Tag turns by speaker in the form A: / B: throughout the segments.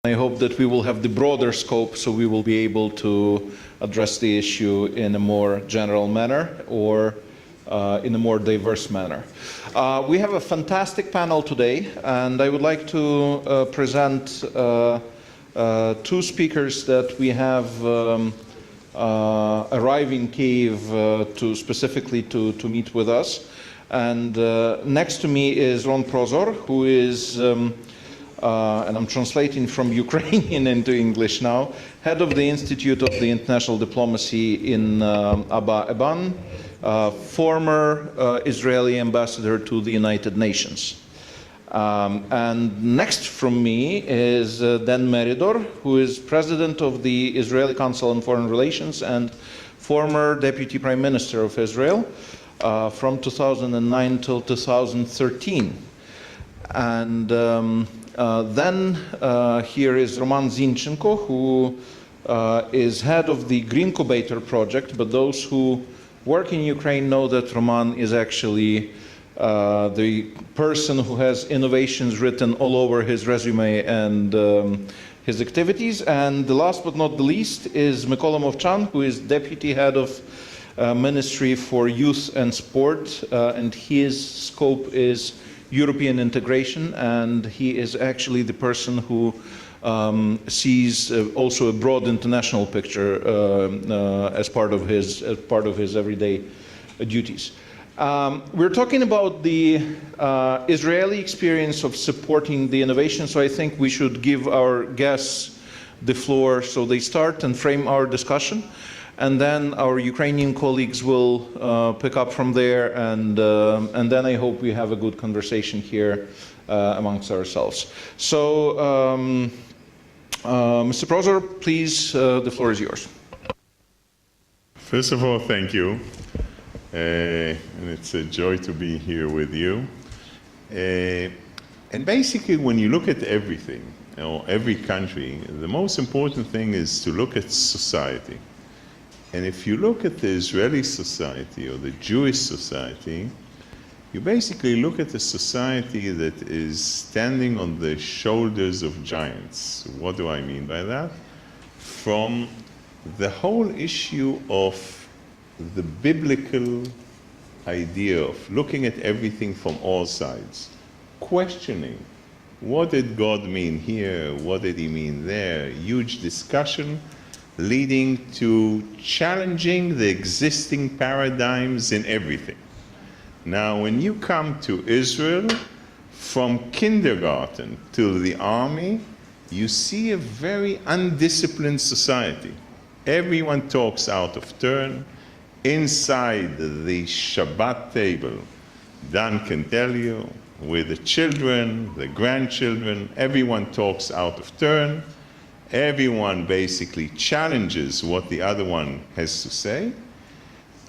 A: I hope that we will have the broader scope, so we will be able to address the issue in a more general manner or in a more diverse manner. We have a fantastic panel today, and I would like to present two speakers that we have arrived in Kyiv specifically to meet with us. And next to me is Ron Prozor, who is and I'm translating from Ukrainian into English now, head of the Institute of the International Diplomacy in Aба Ебан, former Israeli ambassador to the United Nations. And next from me is Dен Мерідор, who is president of the Israeli Council on Foreign Relations and former deputy prime minister of Israel from 2009 till 2013. And then here is Роман Зінченко, who is head of the Greencubator project, but those who work in Ukraine know that Roman is actually the person who has innovations written all over his resume and his activities. And the last but not the least is Mikola Mовчан, who is deputy head of Ministry for Youth and Sport, and his scope is European integration, and he is actually the person who sees also a broad international picture as part of his everyday duties. We're talking about the Israeli experience of supporting the innovation, so I think we should give our guests the floor so they start and frame our discussion. And then our Ukrainian colleagues will pick up from there, and then I hope we have a good conversation here amongst ourselves. So, Mr. Prosor, please, the floor is yours.
B: First of all, thank you. And it's a joy to be here with you. And basically, when you look at everything, every country, the most important thing is to look at society. And if you look at the Israeli society or the Jewish society, you basically look at a society that is standing on the shoulders of giants. What do I mean by that? From the whole issue of the biblical idea of looking at everything from all sides, questioning, what did God mean here? What did he mean there? Huge discussion leading to challenging the existing paradigms in everything. Now, when you come to Israel, from kindergarten to the army, you see a very undisciplined society. Everyone talks out of turn. Inside the Shabbat table, Dan can tell you, with the children, the grandchildren, everyone talks out of turn. Everyone basically challenges what the other one has to say.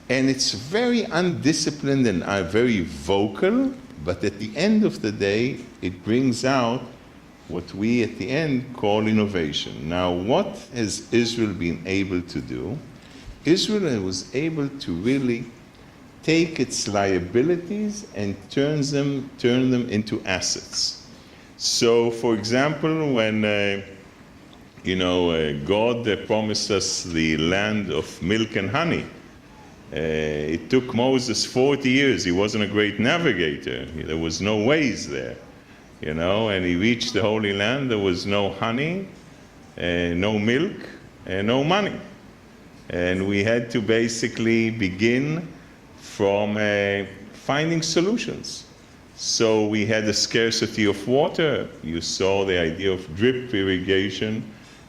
B: And it's very undisciplined and very vocal, but at the end of the day, it brings out what we at the end call innovation. Now, what has Israel been able to do? Israel was able to really take its liabilities and turn them into assets. So, for example, when God promised us the land of milk and honey. It took Moses 40 years. He wasn't a great navigator. There was no ways there, and he reached the Holy Land. There was no honey, no milk, and no money. And we had to basically begin from finding solutions. So we had a scarcity of water. You saw the idea of drip irrigation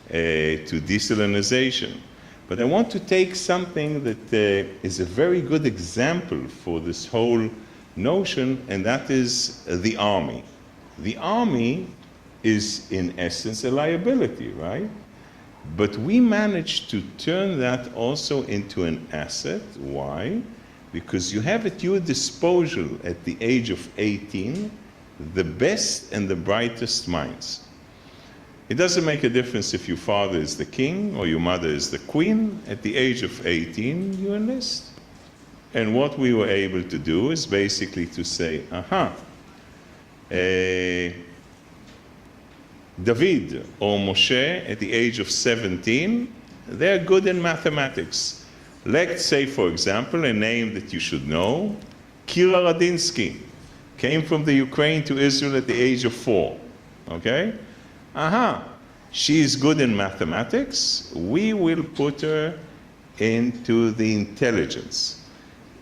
B: to desalinization. But I want to take something that is a very good example for this whole notion, and that is the army. The army is, in essence, a liability, right? But we managed to turn that also into an asset. Why? Because you have at your disposal at the age of 18 the best and the brightest minds. It doesn't make a difference if your father is the king or your mother is the queen. At the age of 18, you enlist. And what we were able to do is basically to say, David or Moshe at the age of 17, they're good in mathematics. Let's say, for example, a name that you should know, Kira Radinsky, came from the Ukraine to Israel at the age of 4, okay? She is good in mathematics. We will put her into the intelligence.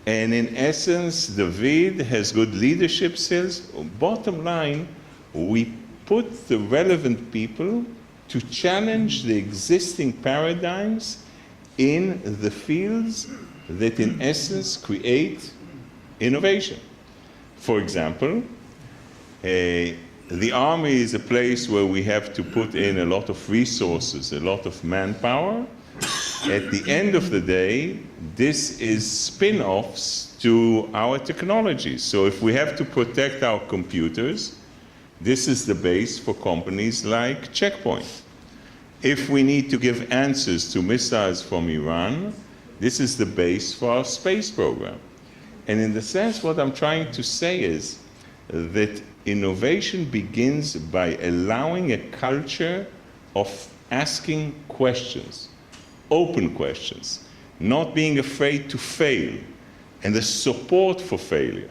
B: And in essence, David has good leadership skills. Bottom line, we put the relevant people to challenge the existing paradigms in the fields that in essence create innovation. For example, the army is a place where we have to put in a lot of resources, a lot of manpower. At the end of the day, this is spin-offs to our technology. So if we have to protect our computers, this is the base for companies like Checkpoint. If we need to give answers to missiles from Iran, this is the base for our space program. And in the sense, what I'm trying to say is that innovation begins by allowing a culture of asking questions, open questions, not being afraid to fail, and the support for failure.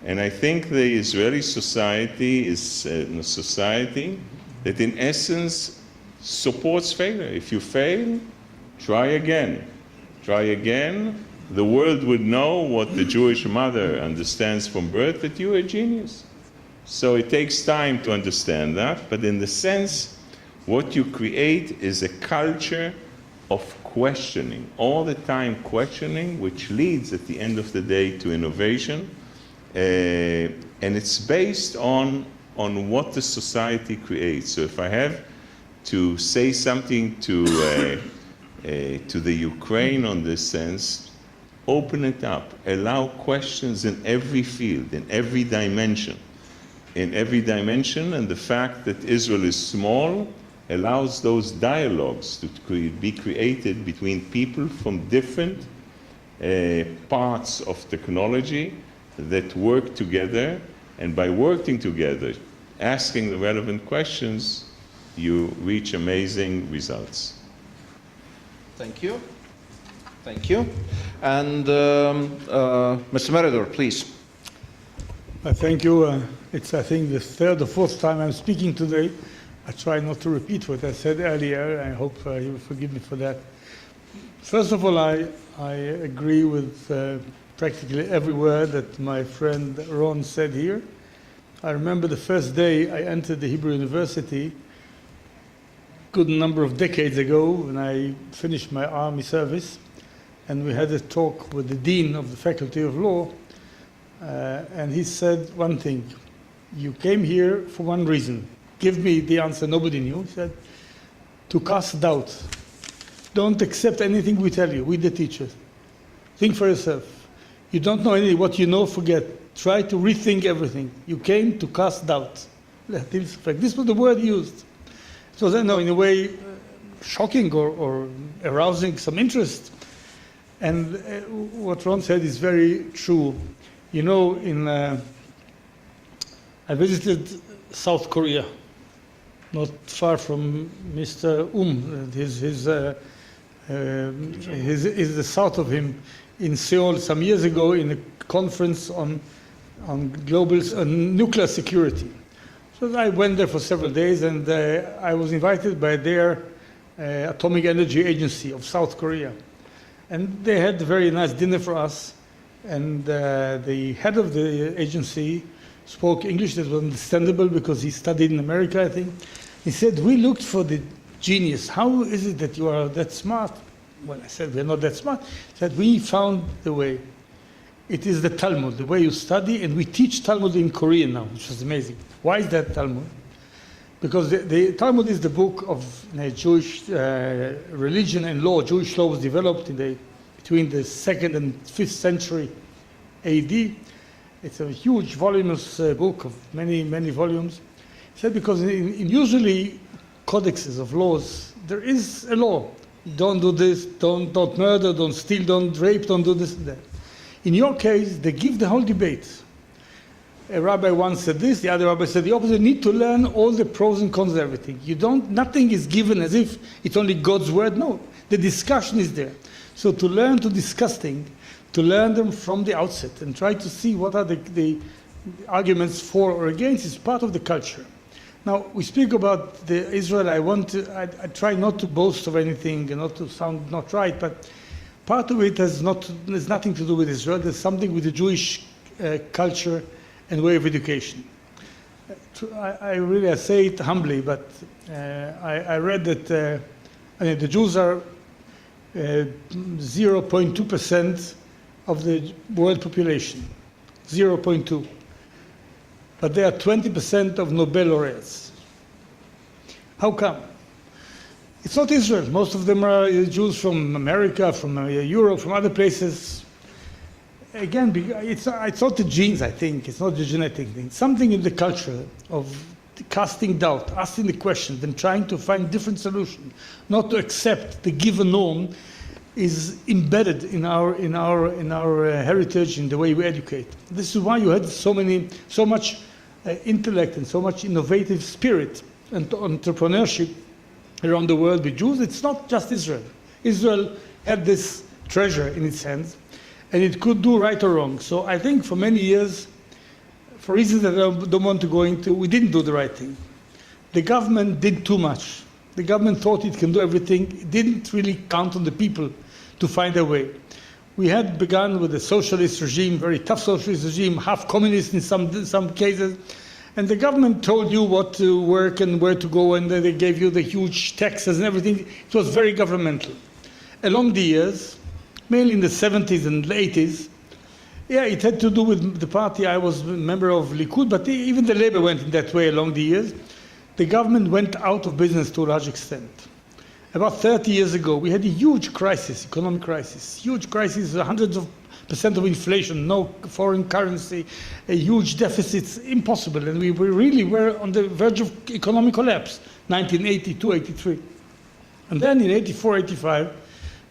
B: And I think the Israeli society is a society that in essence supports failure. If you fail, try again. Try again. The world would know what the Jewish mother understands from birth, that you're a genius. So it takes time to understand that, but in the sense, what you create is a culture of questioning, all the time questioning, which leads at the end of the day to innovation. And it's based on what the society creates. So if I have to say something to the Ukraine on this sense, open it up, allow questions in every field, in every dimension. In every dimension, and the fact that Israel is small allows those dialogues to be created between people from different parts of technology that work together, and by working together, asking the relevant questions, you reach amazing results.
A: Thank you. Thank you. And Mr. Merridor, please.
C: Thank you. It's, I think, the third or fourth time I'm speaking today. I try not to repeat what I said earlier. I hope you will forgive me for that. First of all, I agree with practically every word that my friend Ron said here. I remember the first day I entered the Hebrew University, good number of decades ago, when I finished my army service, and we had a talk with the dean of the Faculty of Law, and he said one thing: you came here for one reason. Give me the answer nobody knew. He said, to cast doubt. Don't accept anything we tell you, we the teachers. Think for yourself. You don't know anything, what you know, forget. Try to rethink everything. You came to cast doubt. This was the word used. It was, in a way, shocking or arousing some interest. And what Ron said is very true. You know, I visited South Korea, not far from Mr. Is the south of him, in Seoul some years ago in a conference on global nuclear security. So I went there for several days, and I was invited by their Atomic Energy Agency of South Korea. And they had a very nice dinner for us. And the head of the agency spoke English that was understandable because he studied in America, I think. He said, we looked for the genius. How is it that you are that smart? Well, I said, we're not that smart. He said, we found the way. It is the Talmud, the way you study, and we teach Talmud in Korean now, which is amazing. Why is that Talmud? Because the Talmud is the book of Jewish religion and law. Jewish law was developed between the 2nd and 5th century AD. It's a huge, voluminous book of many, many volumes. He said because in usually codexes of laws, there is a law. Don't do this, don't murder, don't steal, don't rape, don't do this and that. In your case, they give the whole debate. A rabbi once said this, the other rabbi said the opposite. You need to learn all the pros and cons of everything. Nothing is given as if it's only God's word. No, the discussion is there. So to learn to discuss things, to learn them from the outset and try to see what are the arguments for or against is part of the culture. Now, we speak about Israel. I try not to boast of anything and not to sound not right, but part of it has nothing to do with Israel. There's something with the Jewish culture and way of education. I say it humbly, but I read that the Jews are 0.2% of the world population, 0.2. But they are 20% of Nobel laureates. How come? It's not Israel. Most of them are Jews from America, from Europe, from other places. Again, it's not the genes, I think. It's not the genetic thing. Something in the culture of casting doubt, asking the question, then trying to find different solutions, not to accept the given norm, is embedded in our heritage, in the way we educate. This is why you had so much intellect and so much innovative spirit and entrepreneurship around the world with Jews. It's not just Israel. Israel had this treasure in its hands, and it could do right or wrong. So I think for many years, for reasons that I don't want to go into, we didn't do the right thing. The government did too much. The government thought it can do everything. It didn't really count on the people to find a way. We had begun with a socialist regime, very tough socialist regime, half communist in some cases, and the government told you what to work and where to go, and they gave you the huge taxes and everything. It was very governmental. Along the years, mainly in the 70s and 80s, it had to do with the party. I was a member of Likud, but even the Labour went in that way along the years. The government went out of business to a large extent. About 30 years ago, we had a huge crisis, economic crisis, huge crisis, hundreds of % of inflation, no foreign currency, a huge deficits, impossible. And we really were on the verge of economic collapse, 1982, 83. And then in 84, 85,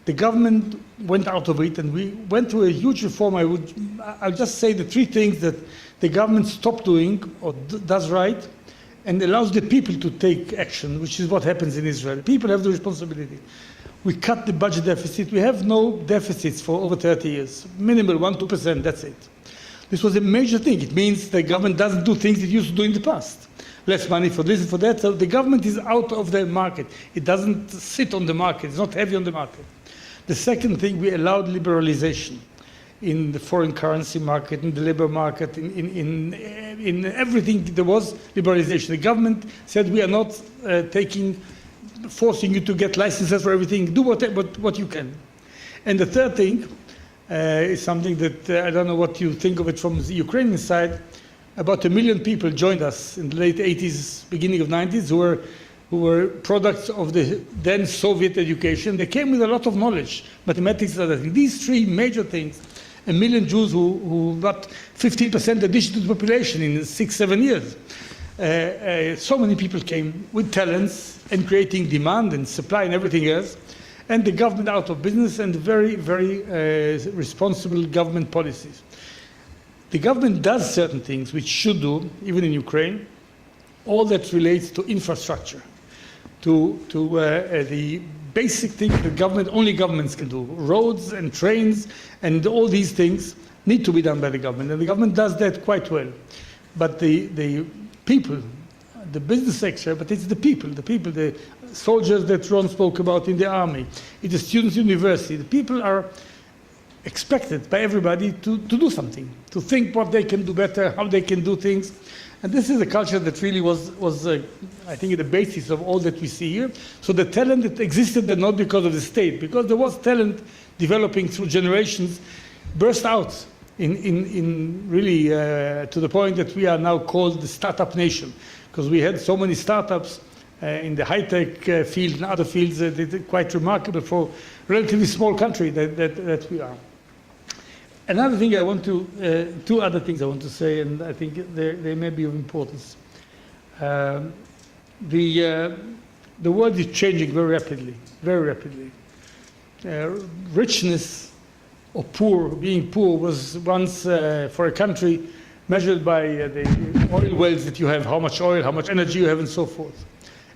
C: the government went out of it, and we went through a huge reform. I'll just say the three things that the government stopped doing or does right, and allows the people to take action, which is what happens in Israel. People have the responsibility. We cut the budget deficit. We have no deficits for over 30 years. Minimal, 1-2%, that's it. This was a major thing. It means the government doesn't do things it used to do in the past. Less money for this and for that. So the government is out of the market. It doesn't sit on the market. It's not heavy on the market. The second thing, we allowed liberalization in the foreign currency market, in the labor market, in everything. There was liberalization. The government said, we are not forcing you to get licenses for everything. Do what you can. And the third thing is something that I don't know what you think of it from the Ukrainian side. About 1 million people joined us in the late 80s, beginning of 90s, who were products of the then Soviet education. They came with a lot of knowledge, mathematics and other things. These three major things. 1 million Jews who got 15% addition to the population in 6-7 years. So many people came with talents and creating demand and supply and everything else. And the government out of business and very, very responsible government policies. The government does certain things which should do, even in Ukraine, all that relates to infrastructure, to the basic things that only governments can do. Roads and trains and all these things need to be done by the government, and the government does that quite well. But the people, the business sector, but it's the people, the soldiers that Ron spoke about in the army, it's the students' university. The people are expected by everybody to do something, to think what they can do better, how they can do things. And this is a culture that really was I think, the basis of all that we see here. So the talent that existed there not because of the state, because there was talent developing through generations, burst out in really to the point that we are now called the startup nation, because we had so many startups in the high-tech field and other fields that are quite remarkable for a relatively small country that we are. Another thing I want to, two other things I want to say, and I think they may be of importance. The world is changing very rapidly, very rapidly. Richness or being poor was once for a country measured by the oil wells that you have, how much oil, how much energy you have, and so forth.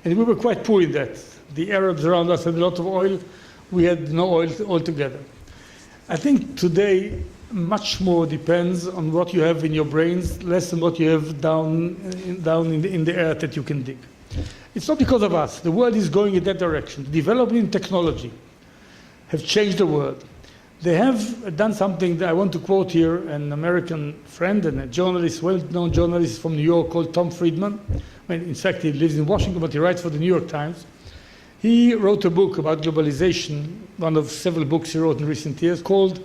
C: And we were quite poor in that. The Arabs around us had a lot of oil. We had no oil altogether. I think today much more depends on what you have in your brains, less than what you have down in the earth that you can dig. It's not because of us. The world is going in that direction. Development in technology have changed the world. They have done something that I want to quote here, an American friend and a journalist, well-known journalist from New York called Tom Friedman. In fact, he lives in Washington, but he writes for the New York Times. He wrote a book about globalization, one of several books he wrote in recent years, called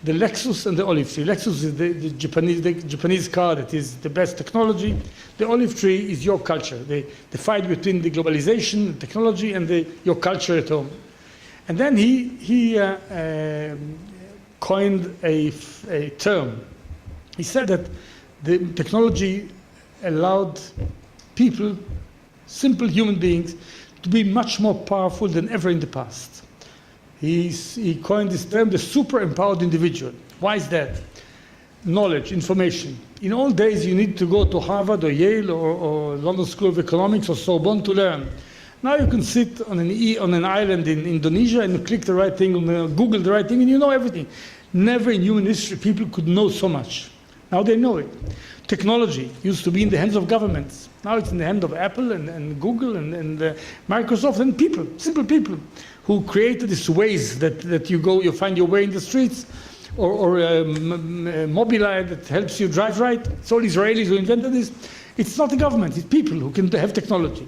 C: The Lexus and the Olive Tree. Lexus is the Japanese car that is the best technology. The olive tree is your culture, the fight between the globalization, technology, and your culture at home. And then he coined a term. He said that the technology allowed people, simple human beings, to be much more powerful than ever in the past. He coined this term, the super-empowered individual. Why is that? Knowledge, information. In old days, you need to go to Harvard or Yale or London School of Economics or Sorbonne to learn. Now you can sit on an island in Indonesia and click the right thing, Google the right thing, and you know everything. Never in human history people could know so much. Now they know it. Technology used to be in the hands of governments. Now it's in the hand of Apple and Google and Microsoft and people, simple people, who created these ways that you find your way in the streets, or Mobileye that helps you drive right. It's all Israelis who invented this. It's not the government, it's people who can have technology.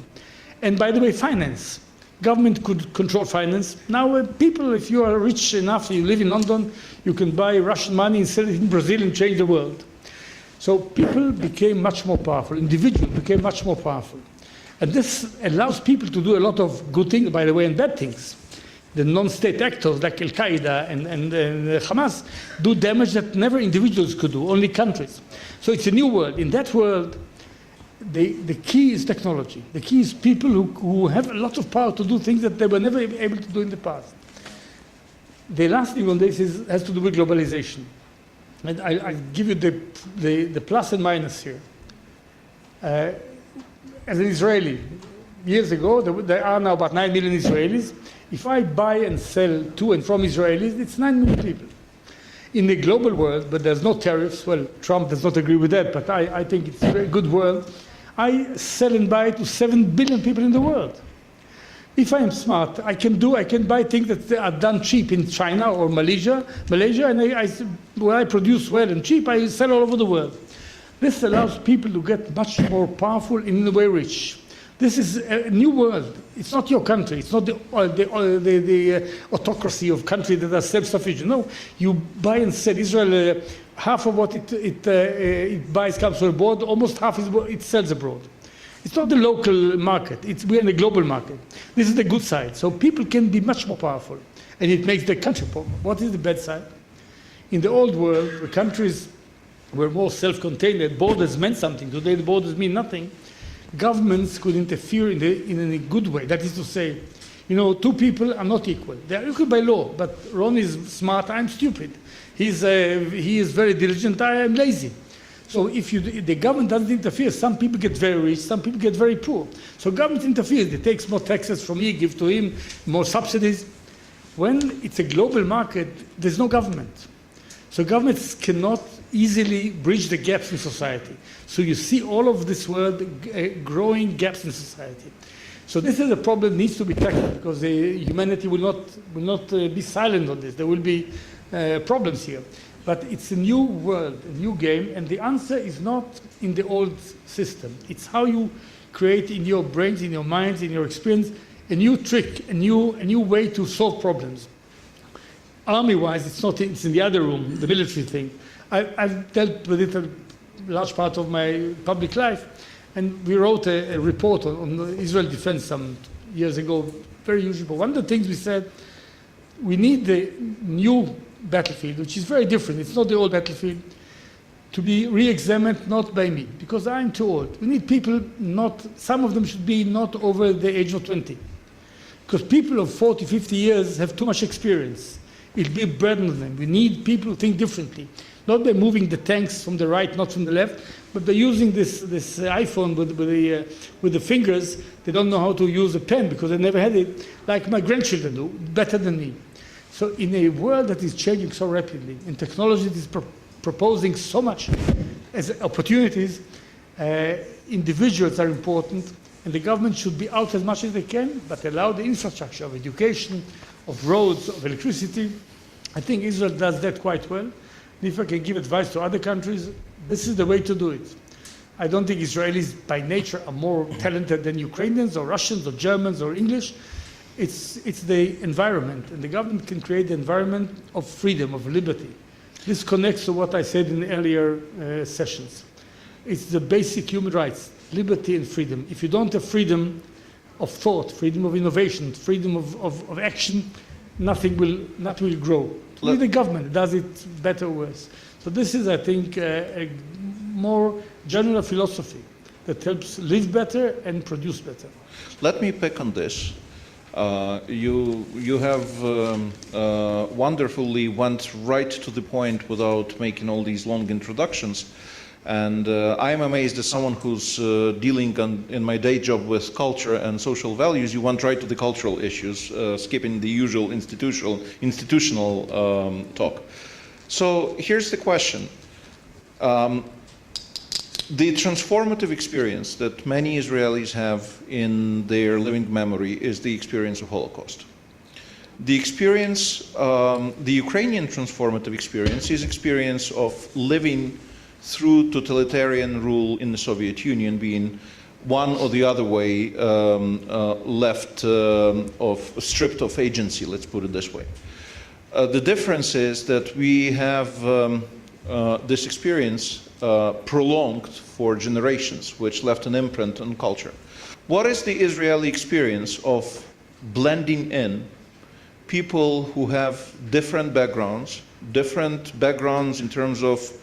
C: And by the way, finance. Government could control finance. Now people, if you are rich enough, you live in London, you can buy Russian money and sell it in Brazil and change the world. So people became much more powerful. Individuals became much more powerful. And this allows people to do a lot of good things, by the way, and bad things. The non-state actors like Al-Qaeda and Hamas do damage that never individuals could do, only countries. So it's a new world. In that world, the key is technology. The key is people who have a lot of power to do things that they were never able to do in the past. The last thing on this has to do with globalization. And I'll give you the plus and minus here. As an Israeli, years ago, there are now about 9 million Israelis. If I buy and sell to and from Israelis, it's 9 million people. In the global world, but there's no tariffs, well, Trump does not agree with that, but I think it's a very good world. I sell and buy to 7 billion people in the world. If I am smart, I can buy things that are done cheap in China or Malaysia, and when I produce well and cheap, I sell all over the world. This allows people to get much more powerful and in a way rich. This is a new world. It's not your country. It's not the autocracy of countries that are self-sufficient. No, you buy and sell. Israel, half of what it buys comes from abroad. Almost half it sells abroad. It's not the local market. We're in a global market. This is the good side. So people can be much more powerful, and it makes the country powerful. What is the bad side? In the old world, the countries were more self-contained. The borders meant something. Today, the borders mean nothing. Governments could interfere in a good way. That is to say, two people are not equal. They are equal by law, but Ron is smart, I'm stupid. He is very diligent, I am lazy. So if the government doesn't interfere, some people get very rich, some people get very poor. So government interferes. It takes more taxes from me, give to him, more subsidies. When it's a global market, there's no government. So governments cannot easily bridge the gaps in society. So you see all of this world growing gaps in society. So this is a problem that needs to be tackled because humanity will not be silent on this. There will be problems here. But it's a new world, a new game, and the answer is not in the old system. It's how you create in your brains, in your minds, in your experience, a new trick, a new way to solve problems. Army-wise, it's in the other room, the military thing. I've dealt with it a large part of my public life, and we wrote a report on Israel defense some years ago, very useful. One of the things we said, we need the new battlefield, which is very different. It's not the old battlefield, to be re-examined not by me, because I'm too old. We need people some of them should be not over the age of 20. Because people of 40, 50 years have too much experience. It'll be a burden on them. We need people who think differently. Not by moving the tanks from the right, not from the left, but by using this iPhone with the fingers. They don't know how to use a pen because they never had it, like my grandchildren do, better than me. So in a world that is changing so rapidly, and technology is proposing so much as opportunities, individuals are important, and the government should be out as much as they can, but allow the infrastructure of education, of roads, of electricity. I think Israel does that quite well. And if I can give advice to other countries, this is the way to do it. I don't think Israelis by nature are more talented than Ukrainians or Russians or Germans or English. It's the environment, and the government can create the environment of freedom, of liberty. This connects to what I said in the earlier sessions. It's the basic human rights, liberty and freedom. If you don't have freedom of thought, freedom of innovation, freedom of action, nothing will grow. Only the government does it better or worse. So this is, I think, a more general philosophy that helps live better and produce better.
A: Let me pick on this. You have wonderfully went right to the point without making all these long introductions. And I'm amazed as someone who's dealing in my day job with culture and social values, you went right to the cultural issues, skipping the usual institutional talk. So here's the question. The transformative experience that many Israelis have in their living memory is the experience of Holocaust. The experience, the Ukrainian transformative experience is experience of living through totalitarian rule in the Soviet Union, being one or the other way left stripped of agency, let's put it this way. The difference is that we have this experience prolonged for generations, which left an imprint on culture. What is the Israeli experience of blending in people who have different backgrounds in terms of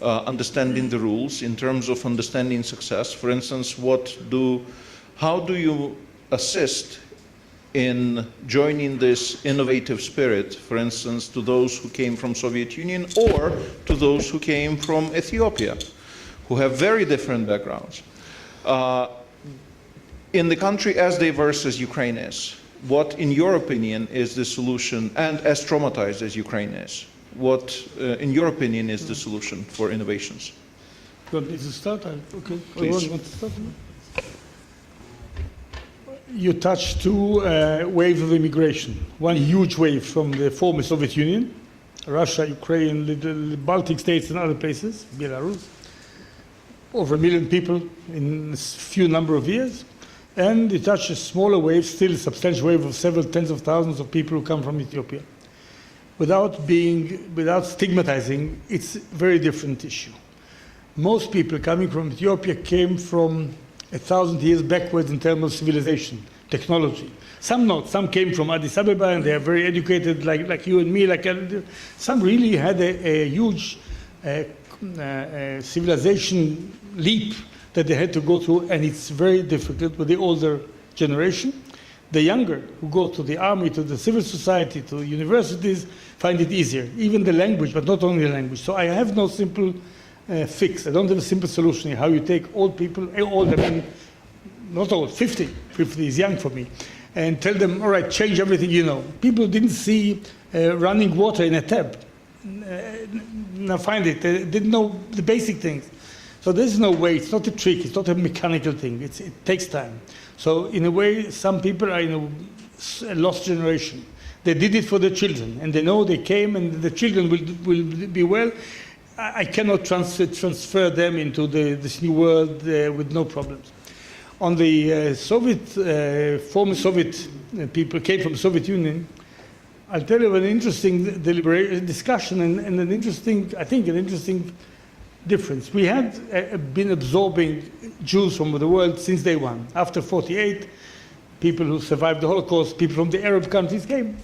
A: understanding the rules, in terms of understanding success? For instance, how do you assist in joining this innovative spirit, for instance, to those who came from Soviet Union or to those who came from Ethiopia, who have very different backgrounds? In the country as diverse as Ukraine is, what, in your opinion, is the solution, and as traumatized as Ukraine is, what, in your opinion, is the solution for innovations?
C: You want me to start? Okay.
A: Please.
C: You want to start? You touched two waves of immigration. One huge wave from the former Soviet Union, Russia, Ukraine, the Baltic states and other places, Belarus, over 1 million people in a few number of years. And you touched a smaller wave, still a substantial wave of several tens of thousands of people who come from Ethiopia. Without stigmatizing, it's a very different issue. Most people coming from Ethiopia came from 1,000 years backwards in terms of civilization, technology. Some not. Some came from Addis Ababa and they are very educated, like you and me. Some really had a huge civilization leap that they had to go through, and it's very difficult with the older generation. The younger, who go to the army, to the civil society, to universities, find it easier. Even the language, but not only the language. So I have no simple fix. I don't have a simple solution here. How you take old people, old, I mean, not old, 50. 50 is young for me. And tell them, all right, change everything you know. People didn't see running water in a tap. Now find it. They didn't know the basic things. So there's no way. It's not a trick. It's not a mechanical thing. It takes time. So in a way, some people are in a lost generation. They did it for their children, and they know they came, and the children will be well. I cannot transfer them into this new world with no problems. On the former Soviet people came from the Soviet Union, I'll tell you an interesting discussion and an interesting difference. We had been absorbing Jews from the world since day one. After 48, people who survived the Holocaust, people from the Arab countries came.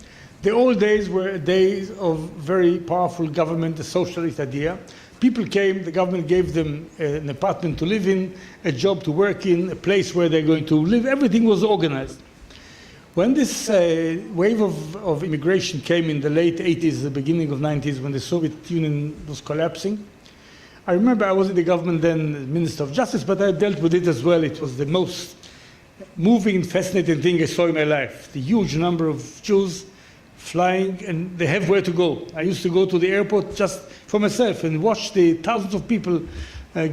C: The old days were days of very powerful government, a socialist idea. People came, the government gave them an apartment to live in, a job to work in, a place where they're going to live. Everything was organized. When this wave of immigration came in the late 80s, the beginning of 90s, when the Soviet Union was collapsing, I remember I was in the government then, Minister of Justice, but I dealt with it as well. It was the most moving and fascinating thing I saw in my life. The huge number of Jews flying, and they have where to go. I used to go to the airport just for myself and watch the thousands of people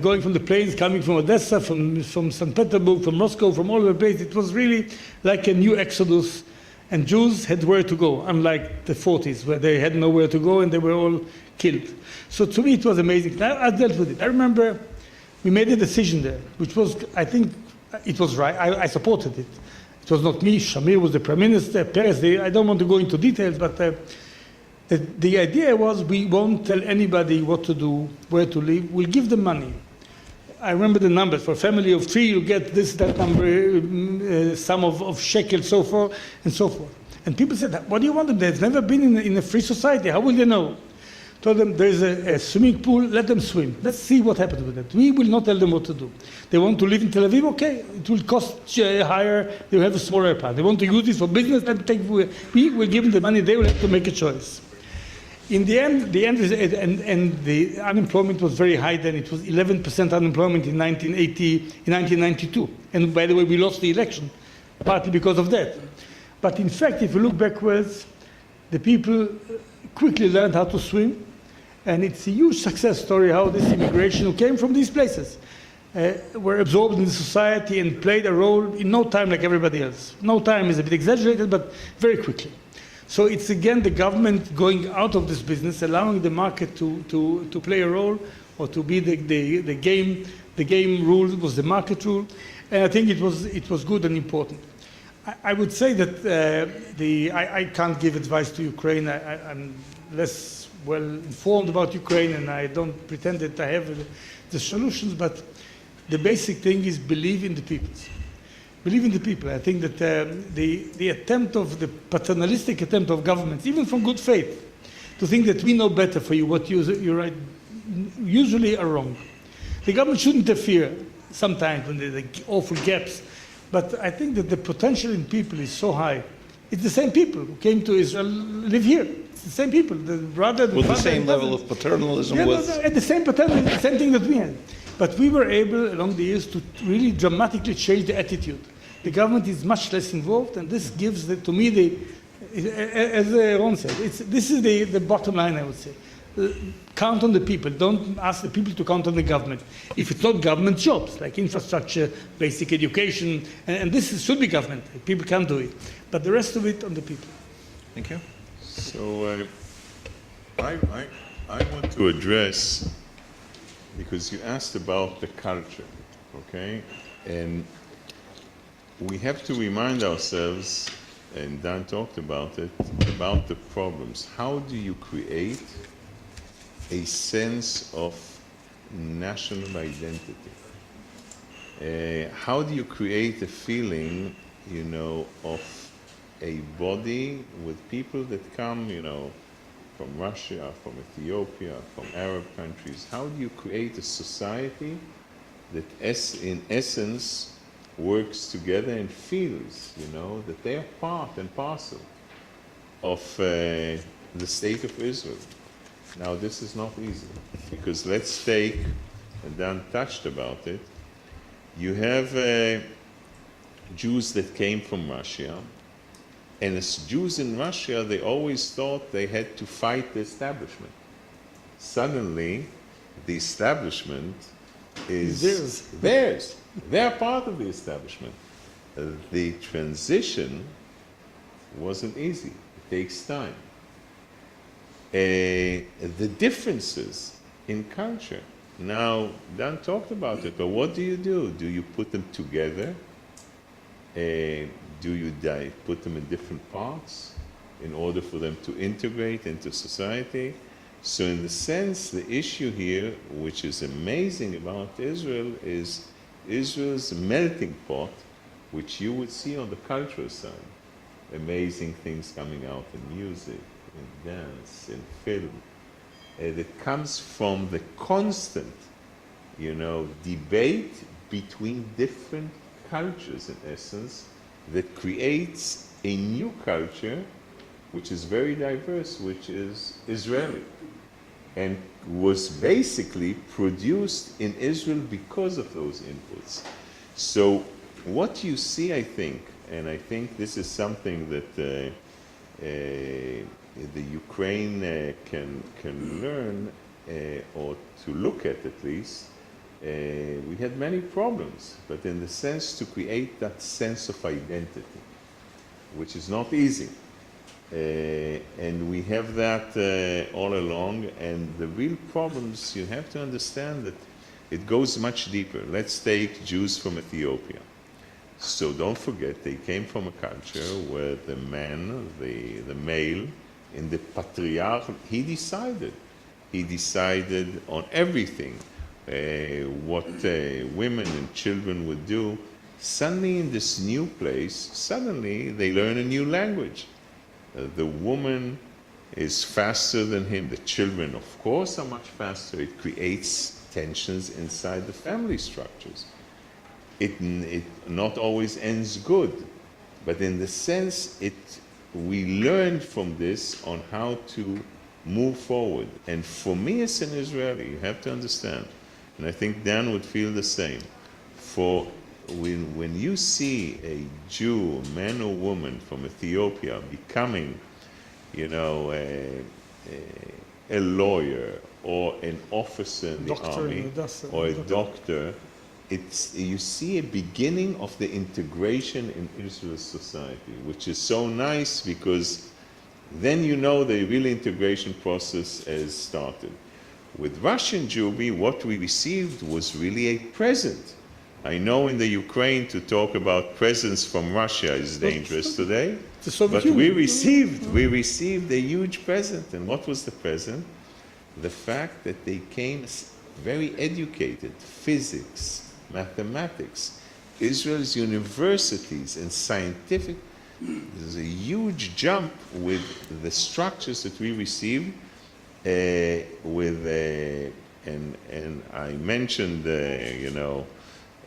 C: going from the planes, coming from Odessa, from St. Petersburg, from Moscow, from all over the place. It was really like a new exodus, and Jews had where to go, unlike the 40s, where they had nowhere to go and they were all killed. So to me, it was amazing. I dealt with it. I remember we made a decision there, which was, I think, it was right. I supported it. It was not me. Shamir was the prime minister. Peres, I don't want to go into details, but the idea was we won't tell anybody what to do, where to live. We'll give them money. I remember the numbers. For a family of 3, you get this, that number, sum of shekel, so forth, and so forth. And people said, what do you want them? They've never been in a free society. How will they know? Told them there's a swimming pool, let them swim. Let's see what happens with that. We will not tell them what to do. They want to live in Tel Aviv, okay, it will cost higher, they will have a smaller part. They want to use this for business, we will give them the money, they will have to make a choice. In the end and the unemployment was very high then. It was 11% unemployment in 1992. And by the way, we lost the election, partly because of that. But in fact, if you look backwards, the people quickly learned how to swim. And it's a huge success story how this immigration who came from these places were absorbed in the society and played a role in no time like everybody else. No time is a bit exaggerated, but very quickly. So it's again the government going out of this business, allowing the market to play a role, or to be the game rule was the market rule, and I think it was good and important. I would say that I can't give advice to Ukraine. I'm less well informed about Ukraine, and I don't pretend that I have the solutions. But the basic thing is believe in the people. Believe in the people. I think that the attempt of the paternalistic attempt of governments, even from good faith, to think that we know better for you, what you write, usually are wrong. The government shouldn't interfere sometimes when there are awful gaps. But I think that the potential in people is so high. It's the same people who came to Israel, live here. It's the same people. With
A: the same level of paternalism.
C: Yeah, at the same paternalism, the same thing that we had. But we were able, along the years, to really dramatically change the attitude. The government is much less involved, and this gives, to me, as Ron said, this is the bottom line, I would say. Count on the people. Don't ask the people to count on the government. If it's not government jobs, like infrastructure, basic education, and this should be government. People can't do it. But the rest of it on the people.
A: Thank you.
B: So I want to address, because you asked about the culture, okay? And we have to remind ourselves, and Dan talked about it, about the problems. How do you create a sense of national identity? How do you create a feeling, of a body with people that come, from Russia, from Ethiopia, from Arab countries? How do you create a society that in essence works together and feels, that they are part and parcel of the state of Israel? Now, this is not easy, because let's take, and Dan touched about it, you have Jews that came from Russia, and as Jews in Russia, they always thought they had to fight the establishment. Suddenly, the establishment is theirs. They're part of the establishment. The transition wasn't easy. It takes time. The differences in culture. Now, Dan talked about it, but what do? Do you put them together? Do you put them in different parts in order for them to integrate into society? So in the sense, the issue here, which is amazing about Israel, is Israel's melting pot, which you would see on the cultural side. Amazing things coming out in music, in dance, in film. That comes from the constant, debate between different cultures, in essence, that creates a new culture which is very diverse, which is Israeli, and was basically produced in Israel because of those inputs. So what you see, I think, and I think this is something that the Ukraine can learn, or to look at least. We had many problems, but in the sense to create that sense of identity, which is not easy. And we have that all along, and the real problems, you have to understand that it goes much deeper. Let's take Jews from Ethiopia. So don't forget, they came from a culture where the man, the male, in the patriarch, he decided on everything, what women and children would do. Suddenly in this new place, suddenly they learn a new language. The woman is faster than him. The children, of course, are much faster. It creates tensions inside the family structures. It not always ends good, but in the sense we learn from this on how to move forward. And for me as an Israeli, you have to understand, and I think Dan would feel the same, for when you see a Jew, man or woman from Ethiopia becoming, a lawyer or an officer in the army or a doctor, you see a beginning of the integration in Israel's society, which is so nice because then you know the real integration process has started. With Russian Jewry, what we received was really a present. I know in the Ukraine to talk about presents from Russia is dangerous today, but we received a huge present. And what was the present? The fact that they came very educated, physics, mathematics, Israel's universities and scientific. There's a huge jump with the structures that we received. And I mentioned,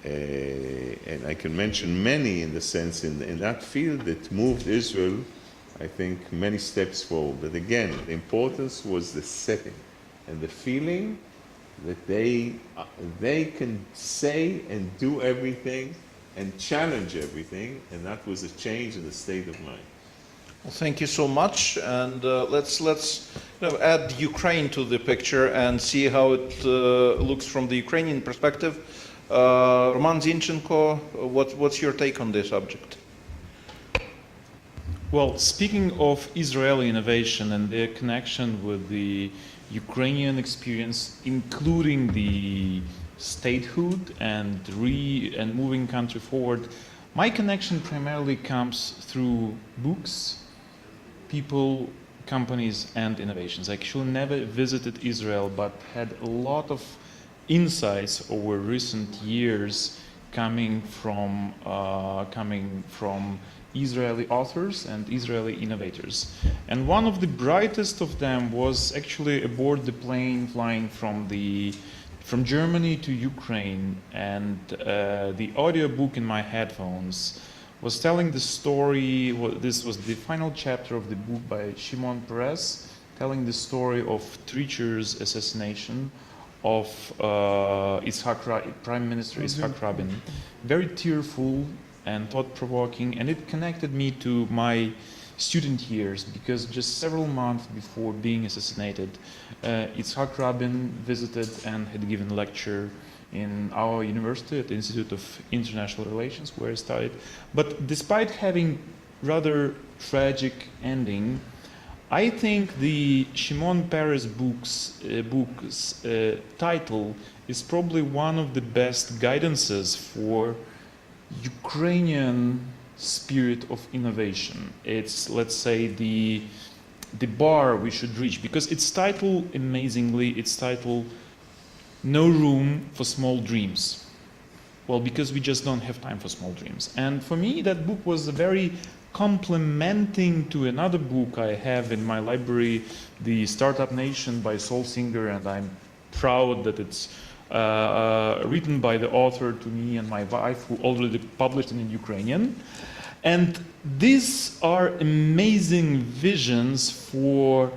B: and I can mention many in the sense in that field that moved Israel, I think, many steps forward. But again, the importance was the setting and the feeling that they can say and do everything and challenge everything, and that was a change in the state of mind.
A: Well, thank you so much, and let's add Ukraine to the picture and see how it looks from the Ukrainian perspective. Роман Зінченко, what's your take on this subject?
D: Well, speaking of Israeli innovation and their connection with the Ukrainian experience, including the statehood and moving country forward, my connection primarily comes through books, people, companies, and innovations. I actually never visited Israel, but had a lot of insights over recent years coming from Israeli authors and Israeli innovators. And one of the brightest of them was actually aboard the plane flying from Germany to Ukraine, and the audiobook in my headphones was telling the story. This was the final chapter of the book by Shimon Peres, telling the story of Tricher's assassination of Prime Minister Yitzhak Rabin. Very tearful and thought-provoking, and it connected me to my student years, because just several months before being assassinated, Yitzhak Rabin visited and had given a lecture in our university at the Institute of International Relations, where I studied. But despite having rather tragic ending, I think the Shimon Peres book's title is probably one of the best guidances for Ukrainian spirit of innovation. It's, let's say, the bar we should reach, because it's titled, amazingly, it's titled No Room for Small Dreams. Well, because we just don't have time for small dreams. And for me, that book was very complementing to another book I have in my library, The Startup Nation by Saul Singer, and I'm proud that it's written by the author to me and my wife, who already published it in Ukrainian. And these are amazing visions for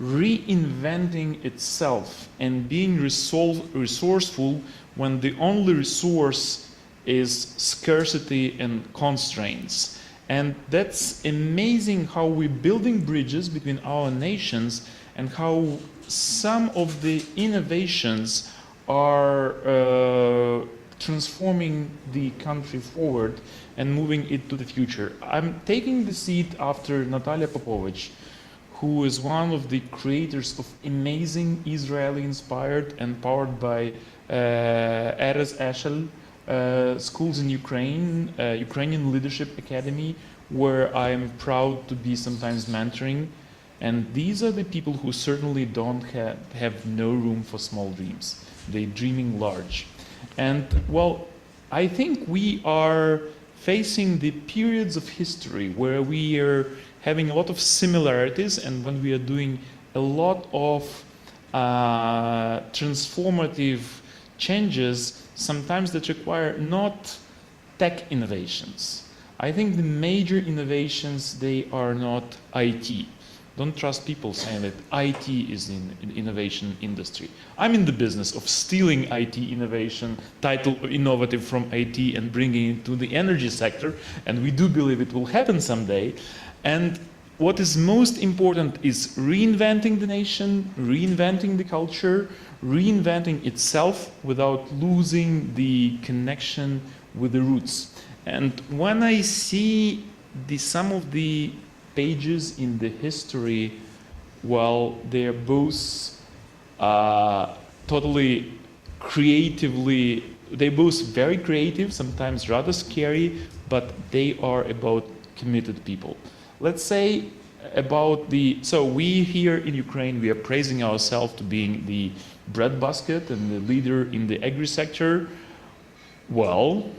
D: reinventing itself and being resourceful when the only resource is scarcity and constraints. And that's amazing how we're building bridges between our nations and how some of the innovations are transforming the country forward and moving it to the future. I'm taking the seat after Natalia Popovich, who is one of the creators of amazing Israeli-inspired and powered by Erez Eshel schools in Ukraine, Ukrainian Leadership Academy, where I'm proud to be sometimes mentoring. And these are the people who certainly don't have no room for small dreams. They're dreaming large. And well, I think we are facing the periods of history where we are having a lot of similarities, and when we are doing a lot of transformative changes, sometimes that require not tech innovations. I think the major innovations, they are not IT. Don't trust people saying that IT is in innovation industry. I'm in the business of stealing IT innovation, title innovative from IT, and bringing it to the energy sector, and we do believe it will happen someday. And what is most important is reinventing the nation, reinventing the culture, reinventing itself without losing the connection with the roots. And when I see some of the pages in the history, well, they are both totally creatively, they're both very creative, sometimes rather scary, but they are about committed people. Let's say about so we here in Ukraine, we are praising ourselves to being the breadbasket and the leader in the agri-sector. Well,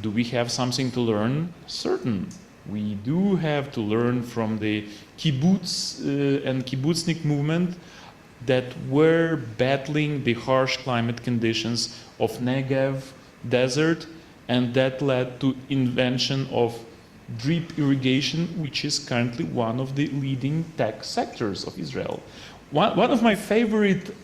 D: do we have something to learn? Certain. We do have to learn from the kibbutz and kibbutznik movement that were battling the harsh climate conditions of Negev desert, and that led to invention of drip irrigation, which is currently one of the leading tech sectors of Israel. One of my favorite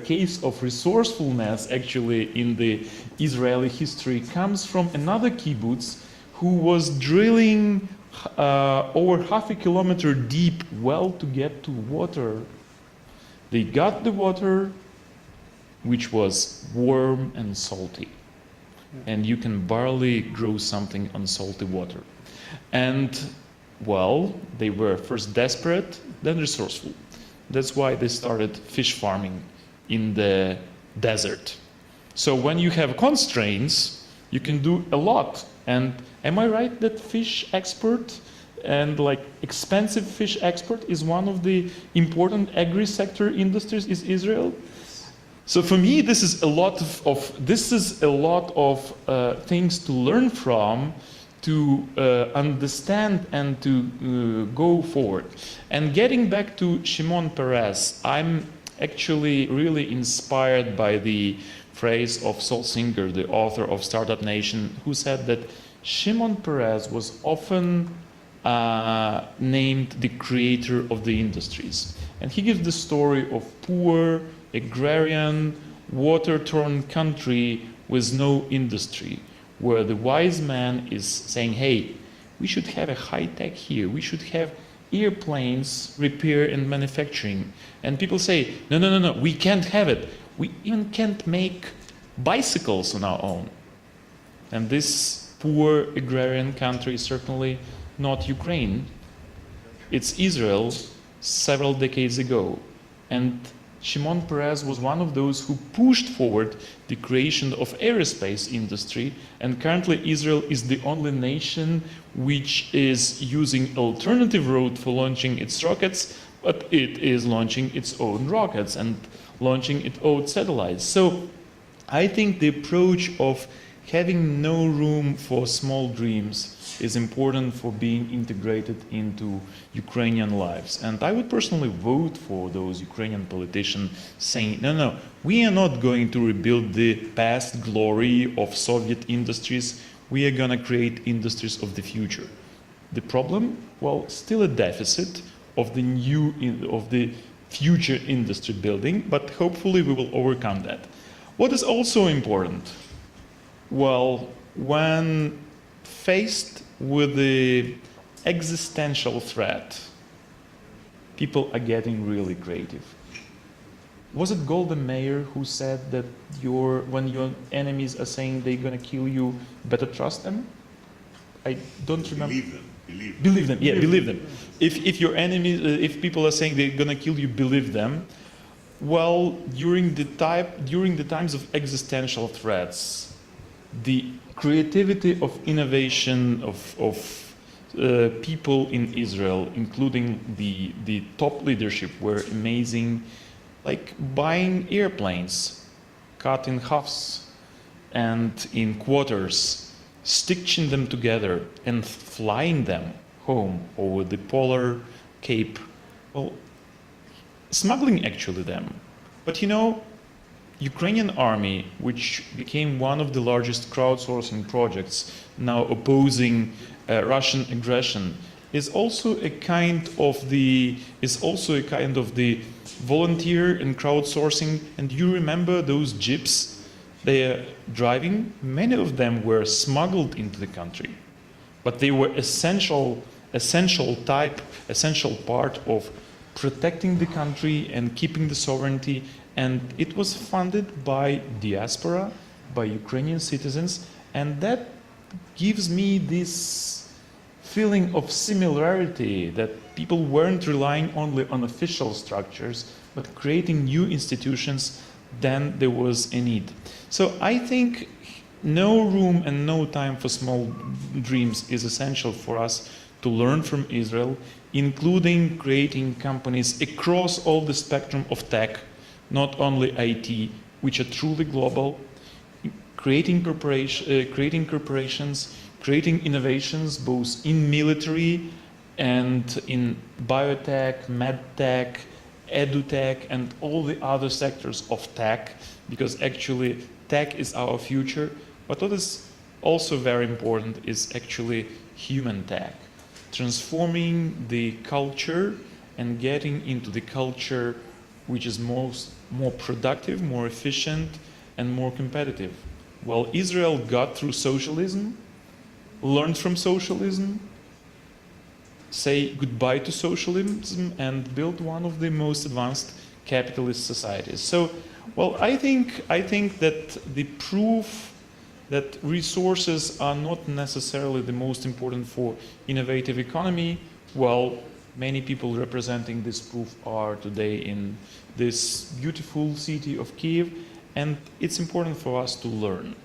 D: case of resourcefulness actually in the Israeli history comes from another kibbutz who was drilling over half a kilometer deep well to get to water. They got the water, which was warm and salty. And you can barely grow something on salty water. And, well, they were first desperate, then resourceful. That's why they started fish farming in the desert. So when you have constraints, you can do a lot. And am I right that fish export and like expensive fish export is one of the important agri-sector industries in Israel? So for me, this is a lot of things to learn from, to understand and to go forward. And getting back to Shimon Peres, I'm actually really inspired by the phrase of Sol Singer, the author of Startup Nation, who said that Shimon Peres was often named the creator of the industries. And he gives the story of poor, agrarian, water-torn country with no industry, where the wise man is saying, hey, we should have a high tech here, we should have airplanes repair and manufacturing. And people say, no, we can't have it. We even can't make bicycles on our own. And this poor agrarian country is certainly not Ukraine. It's Israel several decades ago. And Shimon Peres was one of those who pushed forward the creation of aerospace industry, and currently Israel is the only nation which is using alternative route for launching its rockets, but it is launching its own rockets and launching its own satellites. So I think the approach of having no room for small dreams is important for being integrated into Ukrainian lives. And I would personally vote for those Ukrainian politicians saying, no, we are not going to rebuild the past glory of Soviet industries. We are going to create industries of the future. The problem, well, still a deficit of the future industry building, but hopefully we will overcome that. What is also important? Well, when faced with the existential threat, people are getting really creative. Was it Golda Meir who said that when your enemies are saying they're going to kill you, better trust them? I don't remember. Believe them. Yeah, believe them. If your enemies, if people are saying they're going to kill you, believe them. Well, during the times of existential threats, the creativity of innovation of people in Israel, including the top leadership, were amazing. Like buying airplanes, cut in halves and in quarters, stitching them together and flying them home over the polar cape. Well, smuggling actually them. But you know, Ukrainian army, which became one of the largest crowdsourcing projects now opposing Russian aggression, is also a kind of the volunteer and crowdsourcing. And you remember those jeeps they are driving? Many of them were smuggled into the country, but they were essential part of protecting the country and keeping the sovereignty. And it was funded by diaspora, by Ukrainian citizens, and that gives me this feeling of similarity, that people weren't relying only on official structures, but creating new institutions. Then there was a need. So I think no room and no time for small dreams is essential for us to learn from Israel, including creating companies across all the spectrum of tech, not only IT, which are truly global, creating corporations, creating innovations both in military and in biotech, medtech, edutech, and all the other sectors of tech, because actually tech is our future. But what is also very important is actually human tech, transforming the culture and getting into the culture which is more productive, more efficient, and more competitive. Well, Israel got through socialism, learned from socialism, say goodbye to socialism, and built one of the most advanced capitalist societies. So, well, I think that the proof that resources are not necessarily the most important for innovative economy, well, many people representing this proof are today in this beautiful city of Kyiv, and it's important for us to learn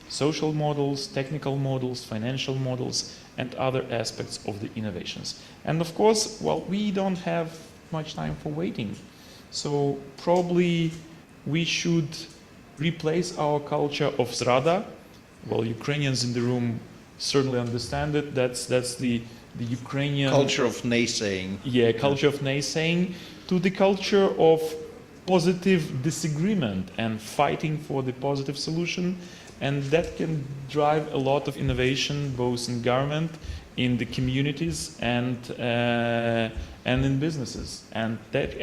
D: social models, technical models, financial models, and other aspects of the innovations. And of course, well, we don't have much time for waiting. So probably we should replace our culture of zrada. Well, Ukrainians in the room certainly understand it. That's the Ukrainian
A: culture of naysaying.
D: Yeah, culture of naysaying, to the culture of positive disagreement and fighting for the positive solution. And that can drive a lot of innovation, both in government, in the communities, and in businesses. And that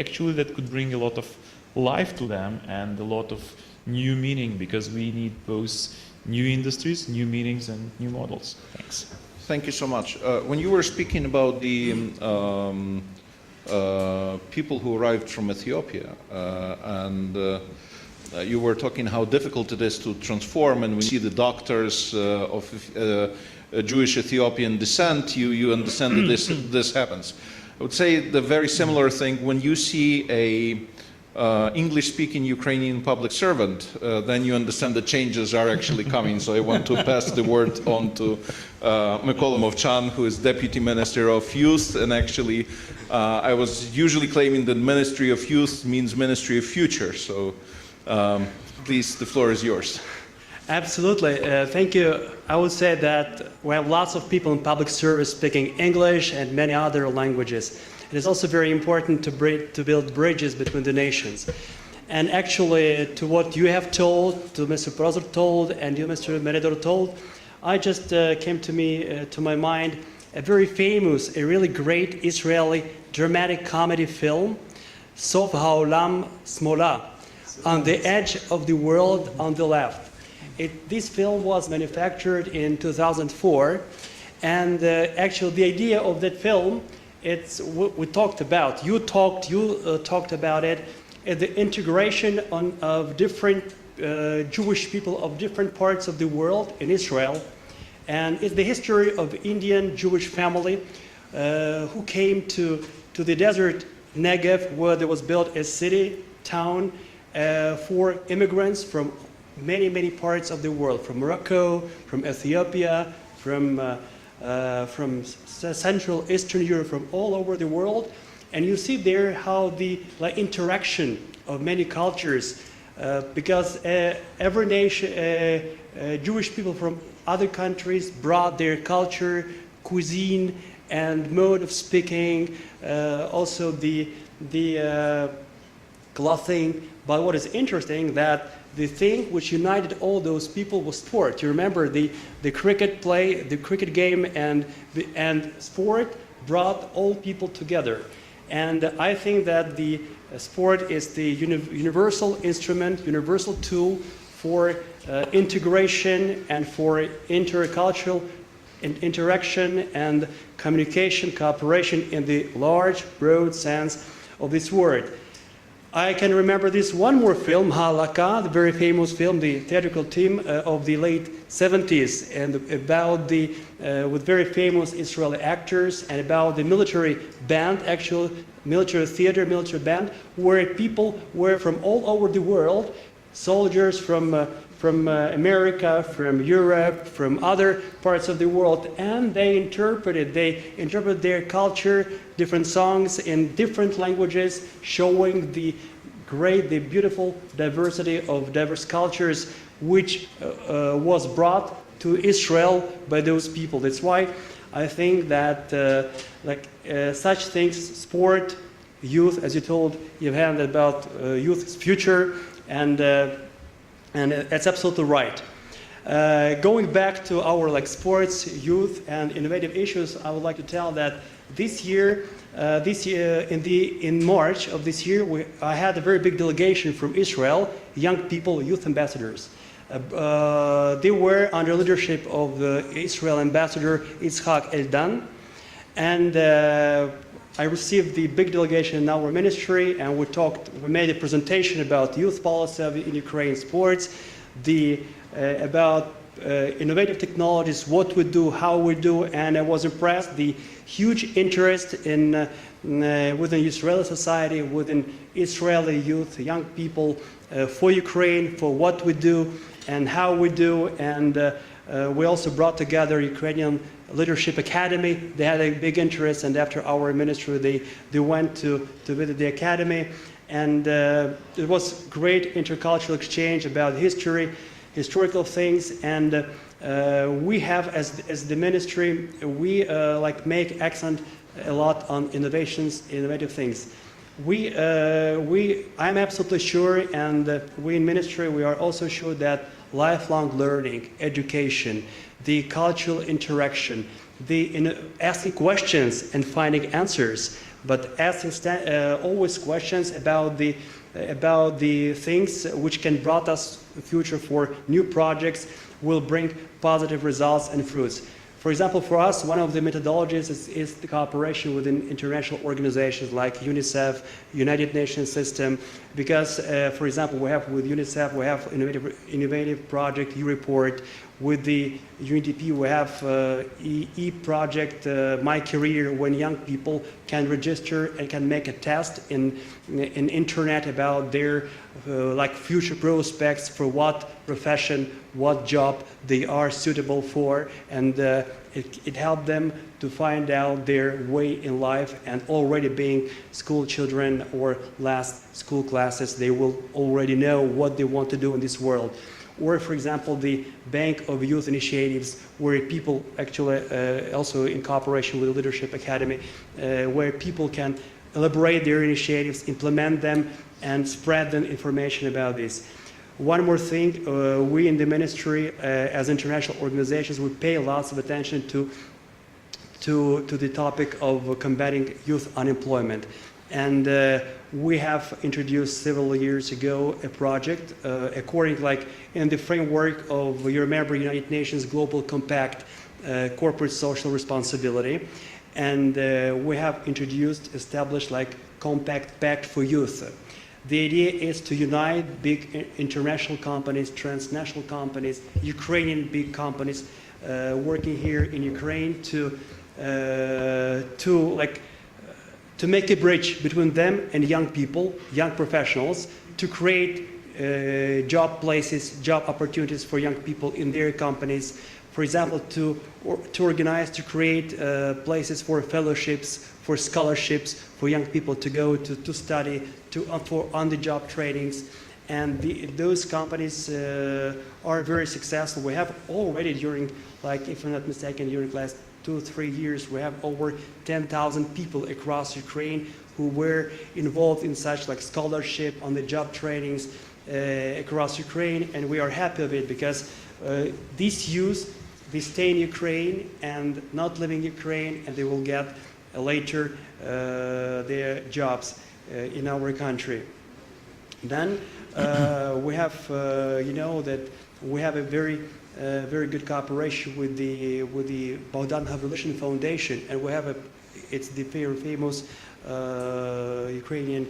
D: could bring a lot of life to them and a lot of new meaning, because we need both new industries, new meanings, and new models. Thanks.
A: Thank you so much. When you were speaking about the people who arrived from Ethiopia, you were talking how difficult it is to transform, and we see the doctors of Jewish Ethiopian descent, you understand that this happens. I would say the very similar thing when you see a English-speaking Ukrainian public servant, then you understand the changes are actually coming. So I want to pass the word on to Mykола Мовчан, who is Deputy Minister of Youth. And actually, I was usually claiming that Ministry of Youth means Ministry of Future. So please, the floor is yours.
E: Absolutely. Thank you. I would say that we have lots of people in public service speaking English and many other languages. It is also very important to build bridges between the nations. And actually, to what you have told, to Mr. Prosor told, and you, Mr. Merідor, told, I just came to my mind a very famous, a really great Israeli dramatic comedy film, Sof Ha'olam Smola, On the Edge of the World on the Left. This film was manufactured in 2004, and actually the idea of that film, it's what we talked about. You talked about it, the integration of different Jewish people of different parts of the world in Israel, and it's the history of Indian Jewish family who came to the desert Negev, where there was built a city, town for immigrants from many parts of the world, from Morocco, from Ethiopia, from Central Eastern Europe, from all over the world. And you see there how the interaction of many cultures, because every nation, Jewish people from other countries brought their culture, cuisine, and mode of speaking, also the clothing. But what is interesting that the thing which united all those people was sport. You remember the cricket play, the cricket game, and sport brought all people together. And I think that the sport is the universal instrument, universal tool for integration and for intercultural interaction and communication, cooperation in the large, broad sense of this word. I can remember this one more film, Halakha, the very famous film, the theatrical team of the late 70s, and about with very famous Israeli actors, and about the military band, actual military theater, military band, where people were from all over the world, soldiers from America, from Europe, from other parts of the world, and they interpreted their culture, different songs in different languages, showing the beautiful diversity of diverse cultures which was brought to Israel by those people. That's why I think that such things, sport, youth, as you told Євген about youth's future, and that's absolutely right. Going back to our sports, youth, and innovative issues, I would like to tell that this year, in March of this year, I had a very big delegation from Israel, young people, youth ambassadors. They were under leadership of the Israel ambassador Yitzhak Eldan, and I received the big delegation in our ministry, and we made a presentation about youth policy in Ukraine sports, about innovative technologies, what we do, how we do, and I was impressed the huge interest within Israeli society, within Israeli youth, young people, for Ukraine, for what we do and how we do, and we also brought together Ukrainian Leadership Academy. They had a big interest, and after our ministry, they went to visit the academy, and it was great intercultural exchange about history, historical things, and we have, as the ministry, we make accent a lot on innovations, innovative things. I'm absolutely sure, and we in ministry, we are also sure that lifelong learning, education, the cultural interaction, asking questions and finding answers, but asking always questions about the things which can bring us the future for new projects, will bring positive results and fruits. For example, for us, one of the methodologies is the cooperation within international organizations like UNICEF, United Nations system, because, for example, with UNICEF, we have innovative project, e-report. With the UNDP, we have e-project, My Career, when young people can register and can make a test in internet about their future prospects for what profession, what job they are suitable for, and it helped them to find out their way in life, and already being school children or last school classes, they will already know what they want to do in this world. Or, for example, the Bank of Youth Initiatives, where people actually, also in cooperation with the Leadership Academy, where people can elaborate their initiatives, implement them, and spread them information about this. One more thing, we in the ministry, as international organizations, we pay lots of attention to to the topic of combating youth unemployment. And we have introduced several years ago a project according, like in the framework of, you remember, United Nations Global Compact, corporate social responsibility. And we have established like Compact Pact for Youth. The idea is to unite big international companies, transnational companies, Ukrainian big companies working here in Ukraine to make a bridge between them and young people, young professionals, to create job places, job opportunities for young people in their companies. For example, to organize, to create places for fellowships, for scholarships, for young people to go to study, for on-the-job trainings. And those companies are very successful. We have already during, like, if I'm not mistaken, during the last 2 or 3 years, we have over 10,000 people across Ukraine who were involved in such like scholarship, on-the-job trainings across Ukraine. And we are happy of it because these youth, they stay in Ukraine and not live in Ukraine, and they will get later their jobs in our country. Then we have, you know, that we have a very good cooperation with the Bogdan Havrilishyn Foundation, and we have it's the very famous Ukrainian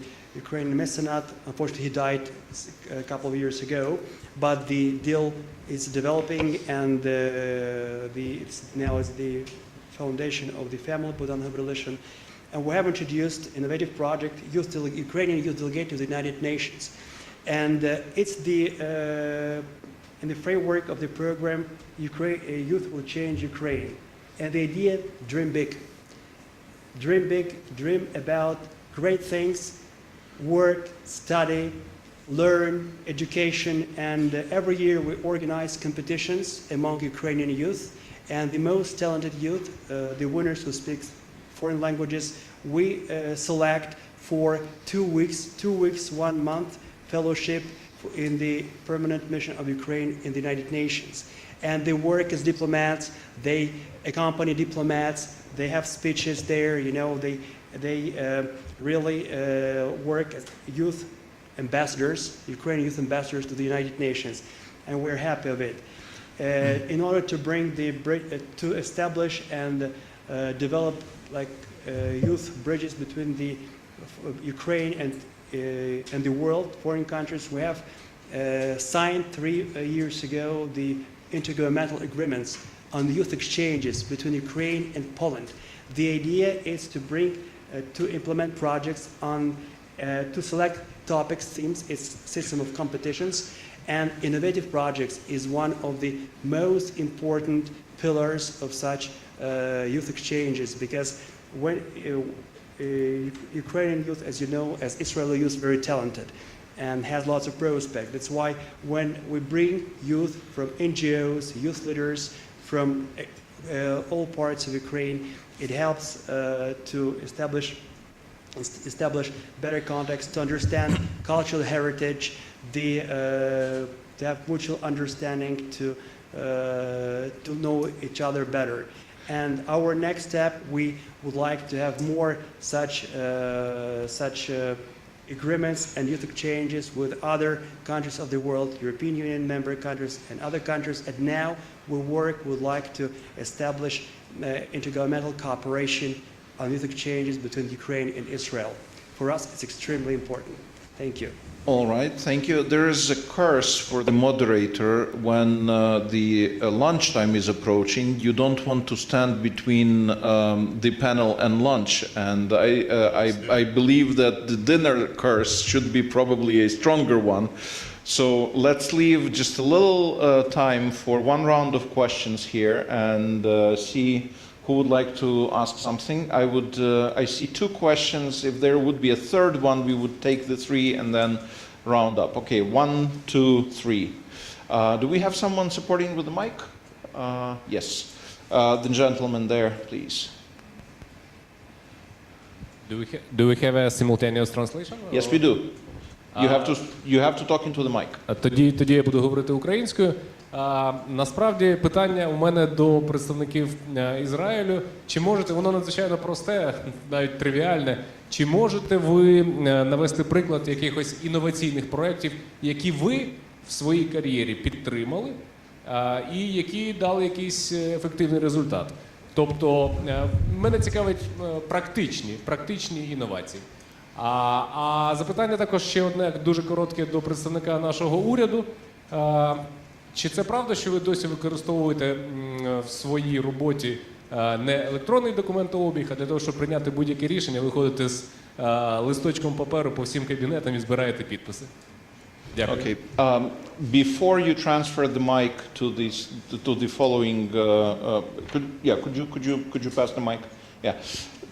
E: mecenat. Unfortunately, he died a couple of years ago, but the deal is developing, and it's the foundation of the family Bogdan Havrilishyn. And we have introduced innovative project, Ukrainian Youth Delegate to the United Nations. And it's in the framework of the program, Youth Will Change Ukraine. And the idea, dream big. Dream big, dream about great things, work, study, learn, education, and every year we organize competitions among Ukrainian youth. And the most talented youth, the winners who speak foreign languages, we select for 2 weeks, 1 month fellowship in the permanent mission of Ukraine in the United Nations. And they work as diplomats, they accompany diplomats, they have speeches there, you know, they really work as youth ambassadors, Ukrainian youth ambassadors to the United Nations. And we're happy of it. In order to to establish and develop like youth bridges between the Ukraine and the world, foreign countries, we have signed 3 years ago the intergovernmental agreements on the youth exchanges between Ukraine and Poland. The idea is to implement projects on to select topics, themes, its system of competitions, and innovative projects is one of the most important pillars of such youth exchanges, because when Ukrainian youth, as you know, as Israeli youth, very talented and has lots of prospects. That's why when we bring youth from NGOs, youth leaders from all parts of Ukraine, it helps to establish better context, to understand cultural heritage, to have mutual understanding, to know each other better. And our next step, we would like to have more such agreements and youth exchanges with other countries of the world, European Union member countries and other countries. And now we would like to establish intergovernmental cooperation on youth exchanges between Ukraine and Israel. For us, it's extremely important. Thank you.
A: All right, thank you. There is a curse for the moderator when the lunchtime is approaching. You don't want to stand between the panel and lunch, and I believe that the dinner curse should be probably a stronger one. So let's leave just a little time for one round of questions here and see who would like to ask something. I see 2 questions. If there would be a third one, we would take the 3 and then round up. Okay, 1, 2, 3. Do we have someone supporting with the mic? Yes. The gentleman there, please.
F: Do we have a simultaneous translation?
A: Yes, we do. You have to talk into the mic.
F: Тоді я буду говорити українською. Насправді питання у мене до представників Ізраїлю. Чи можете, воно надзвичайно просте, навіть тривіальне, чи можете ви навести приклад якихось інноваційних проєктів, які ви в своїй кар'єрі підтримали і які дали якийсь ефективний результат? Тобто мене цікавить практичні інновації. А запитання також ще одне, дуже коротке, до представника нашого уряду. Чи це правда, що ви досі використовуєте в своїй роботі не електронний документообіг, а для того, щоб прийняти будь-яке рішення, ви ходите з листочком паперу по всім кабінетам і збираєте підписи? Дякую.
A: Okay. Before you transfer the mic to the following, could you pass the mic? Yeah,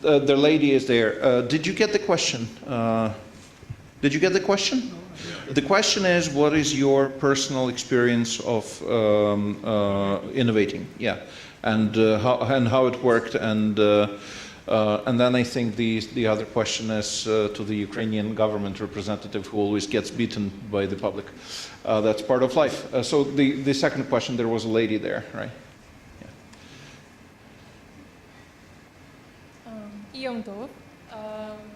A: the lady is there. Did you get the question? Did you get the question? The question is, what is your personal experience of innovating? Yeah, and how it worked, and then I think the other question is to the Ukrainian government representative, who always gets beaten by the public. That's part of life. So the second question, there was a lady there, right?
G: Yom Tov.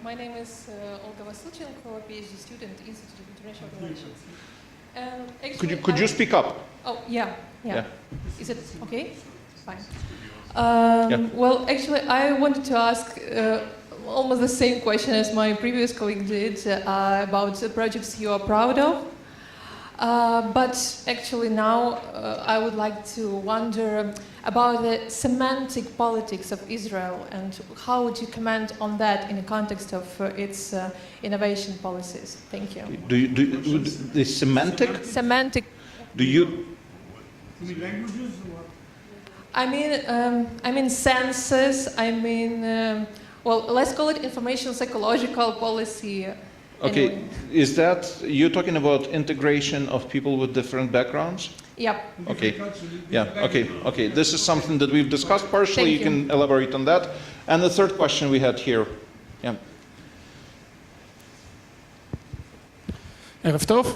G: My name is Olga Vasilchenko, PhD student, Institute of International Relations. And actually,
A: Could you speak up?
G: Oh, yeah.
A: Yeah.
G: Is it okay? Fine.
A: Yeah.
G: Well, actually, I wanted to ask almost the same question as my previous colleague did about the projects you are proud of. But actually now I would like to wonder about the semantic politics of Israel, and how would you comment on that in the context of its innovation policies? Thank you.
A: The semantic?
G: Semantic.
A: Do you?
C: Languages or what?
G: I mean senses. I mean, well, let's call it information psychological policy.
A: Okay,
G: Anyway.
A: is that, you're talking about integration of people with different backgrounds?
G: Yep.
A: Okay, yeah, okay. This is something that we've discussed partially.
G: Thank
A: You can elaborate on that. And the third question we had here. Yeah.
H: Erev Tov.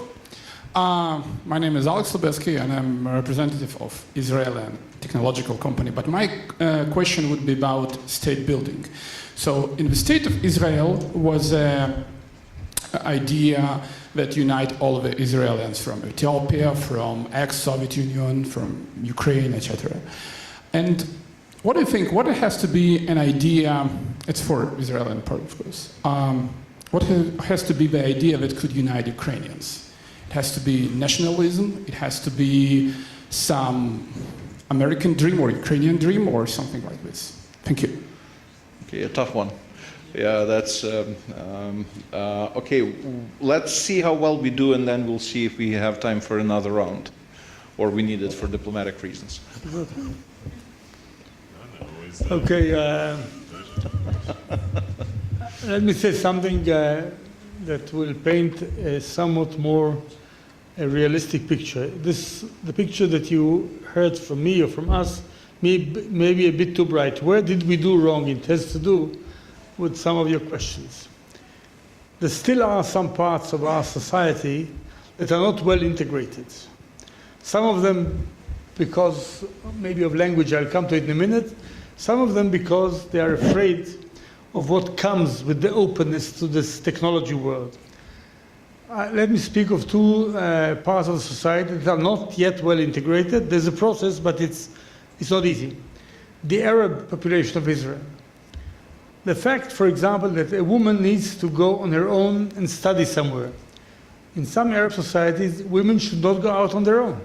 H: My name is Alex Lubeski, and I'm a representative of Israeli technological company. But my question would be about state building. So, in the state of Israel was an idea that unite all of the Israelis from Ethiopia, from ex-Soviet Union, from Ukraine, etc. And what do you think? What has to be an idea? It's for Israeli part, of course. What has to be the idea that could unite Ukrainians? It has to be nationalism. It has to be some American dream or Ukrainian dream or something like this. Thank you.
A: Okay, a tough one. Yeah, that's okay. Let's see how well we do, and then we'll see if we have time for another round, or we need it for diplomatic reasons.
C: Okay, let me say something that will paint a somewhat more a realistic picture. The picture that you heard from me or from us may be a bit too bright. Where did we do wrong? It has to do with some of your questions. There still are some parts of our society that are not well integrated. Some of them because maybe of language, I'll come to it in a minute. Some of them because they are afraid of what comes with the openness to this technology world. Let me speak of two parts of the society that are not yet well integrated. There's a process, but it's not easy. The Arab population of Israel. The fact, for example, that a woman needs to go on her own and study somewhere. In some Arab societies, women should not go out on their own.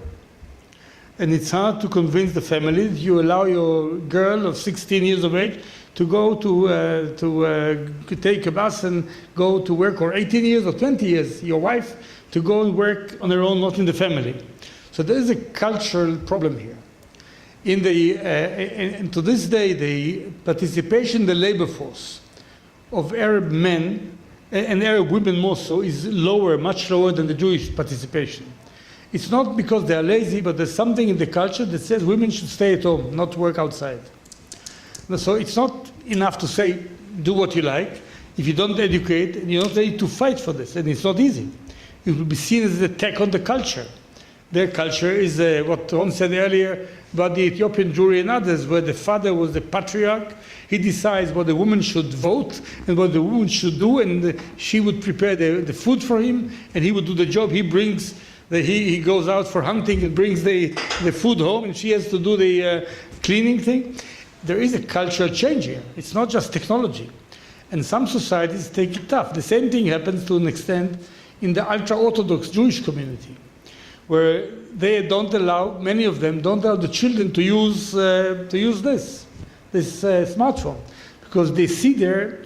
C: And it's hard to convince the family that you allow your girl of 16 years of age to go to take a bus and go to work, or 18 years or 20 years, your wife, to go and work on her own, not in the family. So there is a cultural problem here. And to this day, the participation in the labor force of Arab men, and Arab women more so, is lower, much lower than the Jewish participation. It's not because they are lazy, but there's something in the culture that says women should stay at home, not work outside. So it's not enough to say, do what you like, if you don't educate and you're not ready to fight for this. And it's not easy. It will be seen as an attack on the culture. Their culture is what Ron said earlier about the Ethiopian Jewry and others, where the father was the patriarch. He decides what the woman should vote and what the woman should do, and she would prepare the food for him, and he would do the job. He brings he goes out for hunting and brings the food home, and she has to do the cleaning thing. There is a cultural change here. It's not just technology. And some societies take it tough. The same thing happens to an extent in the ultra-Orthodox Jewish community, where they don't allow, many of them don't allow the children to use this smartphone, because they see there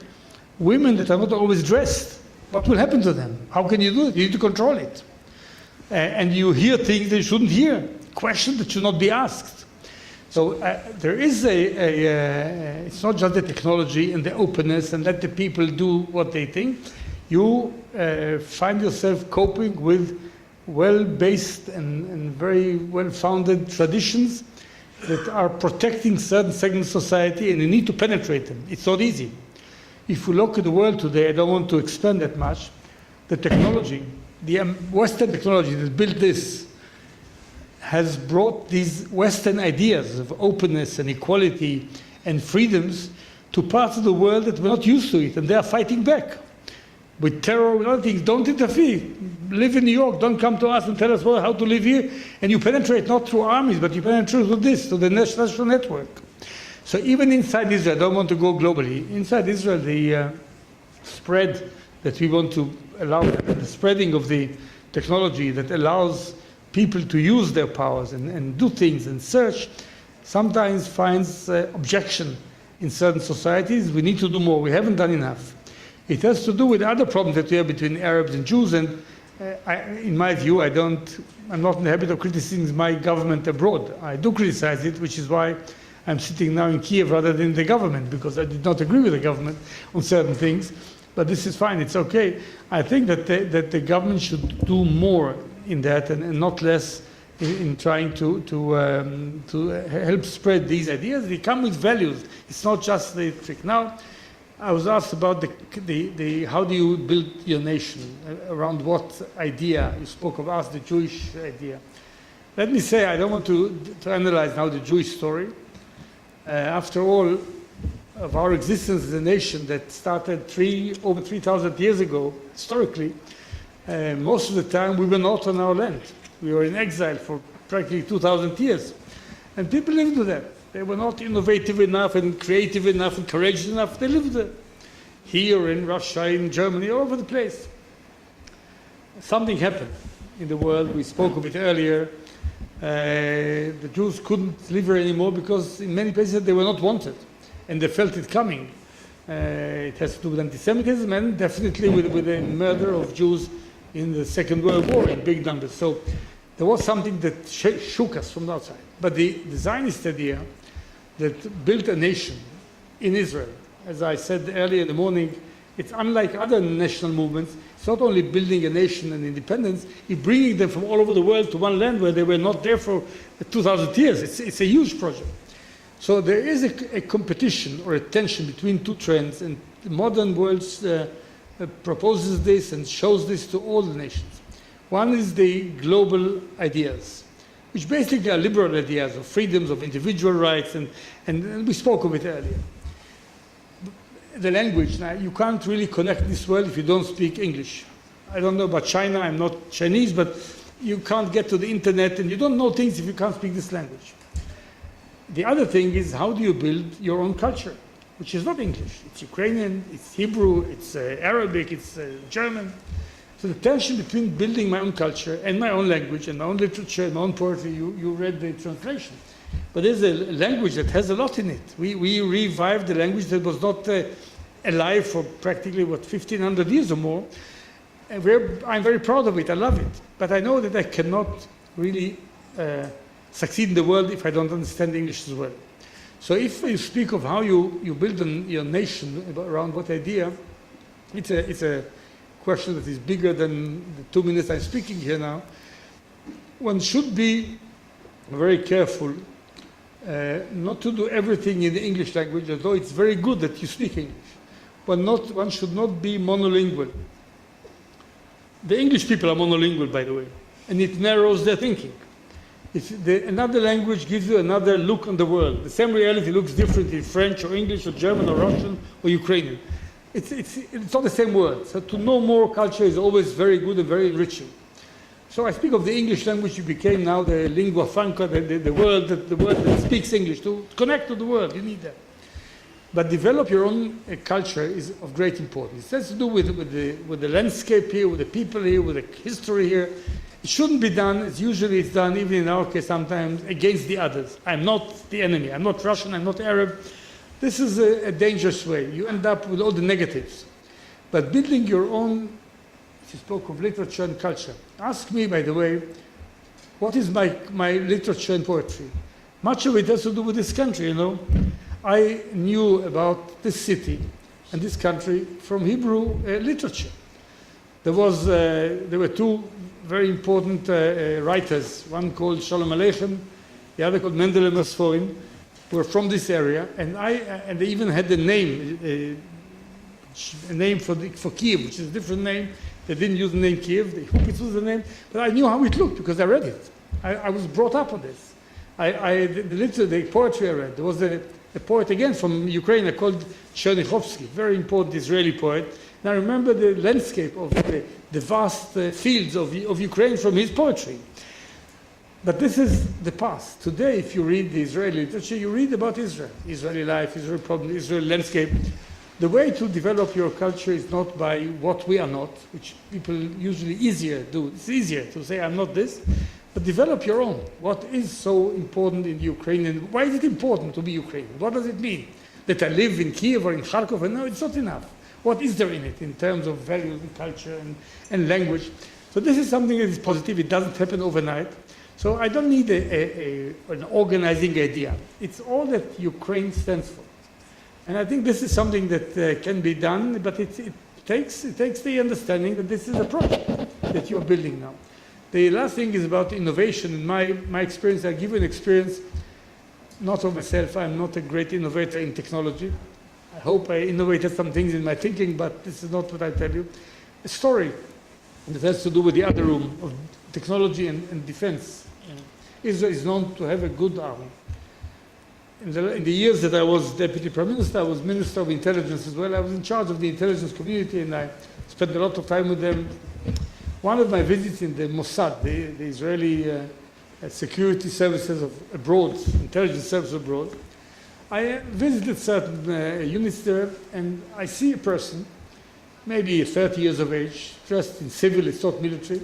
C: women that are not always dressed. What will happen to them? How can you do it? You need to control it. And you hear things that you shouldn't hear, questions that should not be asked. So there is it's not just the technology and the openness and let the people do what they think. You find yourself coping with well-based and very well-founded traditions that are protecting certain segments of society, and you need to penetrate them. It's not easy. If you look at the world today, I don't want to expand that much, the technology, the Western technology that built this has brought these Western ideas of openness and equality and freedoms to parts of the world that were not used to it, and they are fighting back. With terror, with other things, don't interfere. Live in New York, don't come to us and tell us how to live here. And you penetrate not through armies, but you penetrate through this, through the national network. So even inside Israel, I don't want to go globally, inside Israel, the spread that we want to allow, the spreading of the technology that allows people to use their powers and do things and search, sometimes finds objection in certain societies. We need to do more. We haven't done enough. It has to do with other problems that we have between Arabs and Jews, and in my view, I'm not in the habit of criticizing my government abroad. I do criticize it, which is why I'm sitting now in Kiev rather than the government, because I did not agree with the government on certain things. But this is fine, it's okay. I think that the government should do more in that and not less in trying to help spread these ideas. They come with values. It's not just the trick. Now, I was asked about the how do you build your nation, around what idea. You spoke of us, the Jewish idea. Let me say, I don't want to analyze now the Jewish story. After all, of our existence as a nation that started over 3,000 years ago, historically, most of the time we were not on our land. We were in exile for practically 2,000 years. And people lived with that. They were not innovative enough and creative enough and courageous enough. They lived there. Here in Russia, in Germany, all over the place. Something happened in the world. We spoke of it earlier. The Jews couldn't live here anymore because in many places they were not wanted. And they felt it coming. It has to do with anti-Semitism and definitely with the murder of Jews in the Second World War in big numbers. So there was something that shook us from the outside. But the Zionist idea that built a nation in Israel, as I said earlier in the morning, it's unlike other national movements. It's not only building a nation and independence, it's bringing them from all over the world to one land where they were not there for 2,000 years. It's a huge project. So there is a competition or a tension between two trends, and the modern world proposes this and shows this to all the nations. One is the global ideas, which basically are liberal ideas of freedoms, of individual rights, and we spoke of it earlier. The language, now you can't really connect this world if you don't speak English. I don't know about China, I'm not Chinese, but you can't get to the internet and you don't know things if you can't speak this language. The other thing is, how do you build your own culture, which is not English. It's Ukrainian, it's Hebrew, it's Arabic, it's German. So the tension between building my own culture and my own language and my own literature and my own poetry, you read the translation. But there's a language that has a lot in it. We revived the language that was not alive for practically, 1,500 years or more. And I'm very proud of it, I love it. But I know that I cannot really succeed in the world if I don't understand English as well. So if you speak of how you build your nation around what idea, it's a question that is bigger than the 2 minutes I'm speaking here now. One should be very careful not to do everything in the English language, although it's very good that you speak English. One should not be monolingual. The English people are monolingual, by the way. and it narrows their thinking. Another language gives you another look on the world. The same reality looks different in French or English or German or Russian or Ukrainian. It's not the same word. So to know more culture is always very good and very enriching. So I speak of the English language. You became now the lingua franca, the word that speaks English. To connect to the world, you need that. But develop your own culture is of great importance. It has to do with the landscape here, with the people here, with the history here. It shouldn't be done, as usually it's done, even in our case sometimes, against the others. I'm not the enemy. I'm not Russian. I'm not Arab. This is a dangerous way. You end up with all the negatives. But building your own, if you spoke of literature and culture, ask me, by the way, what is my literature and poetry? Much of it has to do with this country, you know. I knew about this city and this country from Hebrew literature. There were two very important writers, one called Shalom Aleichem, the other called Mendele Masforim, who were from this area, and they even had a name for Kiev, which is a different name. They didn't use the name Kiev, it was the name, but I knew how it looked because I read it. I was brought up on this. The poetry I read, there was a poet again from Ukraine called Chernychovsky, very important Israeli poet. And I remember the landscape of the vast fields of Ukraine from his poetry. But this is the past. Today, if you read the Israeli literature, you read about Israel, Israeli life, Israeli problem, Israeli landscape. The way to develop your culture is not by what we are not, which people usually easier do. It's easier to say, I'm not this. But develop your own. What is so important in Ukrainian? Why is it important to be Ukrainian? What does it mean? That I live in Kiev or in Kharkov? No, it's not enough. What is there in it in terms of values and culture and language? So this is something that is positive. It doesn't happen overnight. So I don't need an organizing idea. It's all that Ukraine stands for. And I think this is something that can be done, but it takes the understanding that this is a project that you're building now. The last thing is about innovation. In my experience, I give you an experience, not of myself. I'm not a great innovator in technology. I hope I innovated some things in my thinking, but this is not what I tell you. A story that has to do with the other room of technology and defense. Israel is known to have a good army. In the years that I was Deputy Prime Minister, I was Minister of Intelligence as well. I was in charge of the intelligence community, and I spent a lot of time with them. One of my visits in the Mossad, the Israeli security services abroad, intelligence services abroad, I visited certain units there, and I see a person, maybe 30 years of age, dressed in civil, it's not military.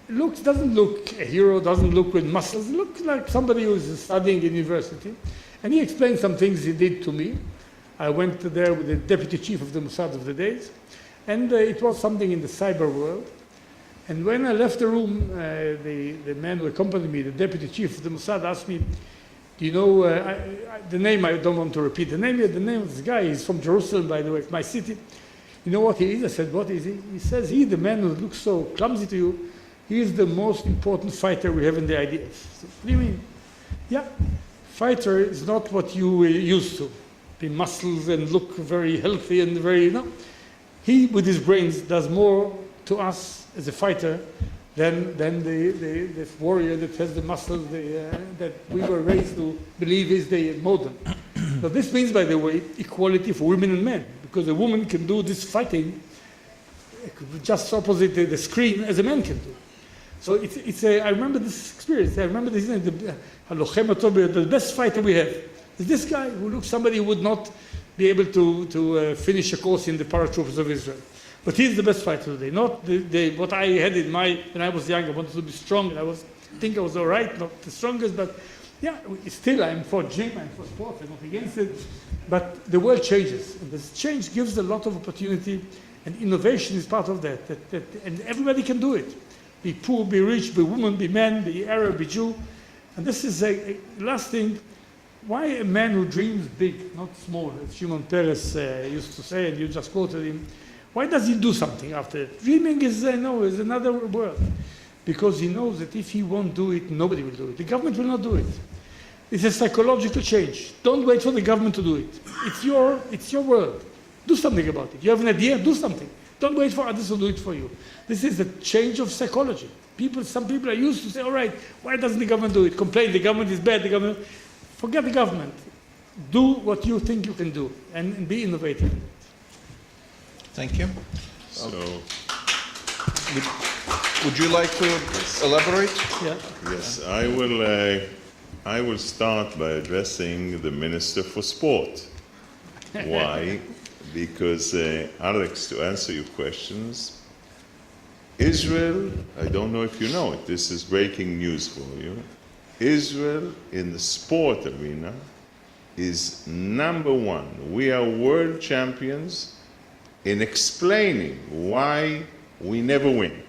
C: Doesn't look a hero, doesn't look with muscles, looks like somebody who is studying in university. And he explained some things he did to me. I went there with the deputy chief of the Mossad of the days, and it was something in the cyber world. And when I left the room, the man who accompanied me, the deputy chief of the Mossad, asked me, do you know, the name, I don't want to repeat the name of this guy, he's from Jerusalem, by the way, my city. You know what he is? I said, what is he? He says, the man who looks so clumsy to you, he is the most important fighter we have in the IDF. So, what do you mean? Yeah, fighter is not what you were used to. Be muscles and look very healthy and very, no. He, with his brains, does more to us as a fighter than the warrior that has the muscles that we were raised to believe is the modern. So this means, by the way, equality for women and men, because a woman can do this fighting just opposite the screen as a man can do. So I remember this experience. I remember this, the best fighter we have is this guy who looks somebody who would not be able to finish a course in the paratroopers of Israel. But he's the best fighter today, not what I had when I was young. I wanted to be strong, and I think I was all right, not the strongest, but yeah, still I'm for gym, I'm for sports, I'm not against it. But the world changes, and this change gives a lot of opportunity, and innovation is part of that and everybody can do it. Be poor, be rich, be woman, be man, be Arab, be Jew. And this is a last thing. Why a man who dreams big, not small, as Shimon Peres used to say, and you just quoted him, why does he do something after it? Dreaming is another word. Because he knows that if he won't do it, nobody will do it. The government will not do it. It's a psychological change. Don't wait for the government to do it. It's your world. Do something about it. You have an idea, do something. Don't wait for others to do it for you. This is a change of psychology. Some people are used to say, all right, why doesn't the government do it? Complain, the government is bad, the government. Forget the government. Do what you think you can do and be innovative.
A: Thank you.
B: So,
A: Would you like to elaborate?
C: Yeah.
B: yes, I will start by addressing the Minister for Sport. Why? Because, Alex, to answer your questions, Israel, I don't know if you know it, this is breaking news for you. Israel in the sport arena is #1. We are world champions in explaining why we never win.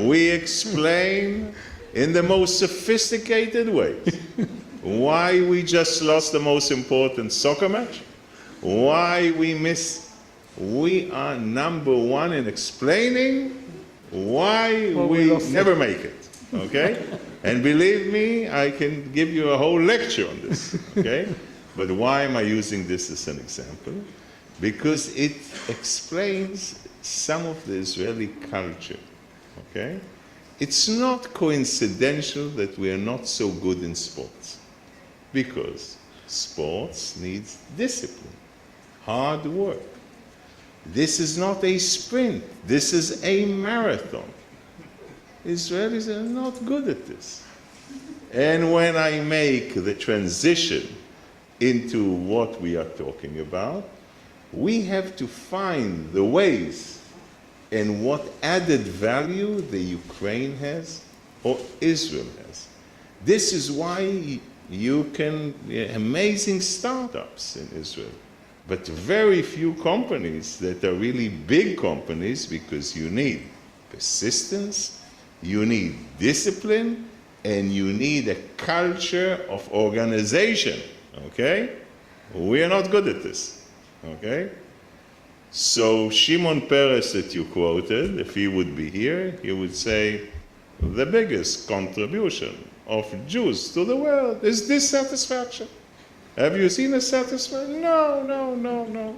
B: We explain in the most sophisticated ways why we just lost the most important soccer match, why we missed. We are #1 in explaining why we never make it, okay? And believe me, I can give you a whole lecture on this, okay? But why am I using this as an example? Because it explains some of the Israeli culture, okay? It's not coincidental that we are not so good in sports, because sports needs discipline, hard work. This is not a sprint, this is a marathon. Israelis are not good at this. And when I make the transition into what we are talking about, we have to find the ways and what added value the Ukraine has or Israel has. This is why you can, amazing startups in Israel, but very few companies that are really big companies, because you need persistence, you need discipline, and you need a culture of organization, okay? We are not good at this, okay? So Shimon Peres that you quoted, if he would be here, he would say, the biggest contribution of Jews to the world is dissatisfaction. Have you seen a satisfaction? No, no, no, no.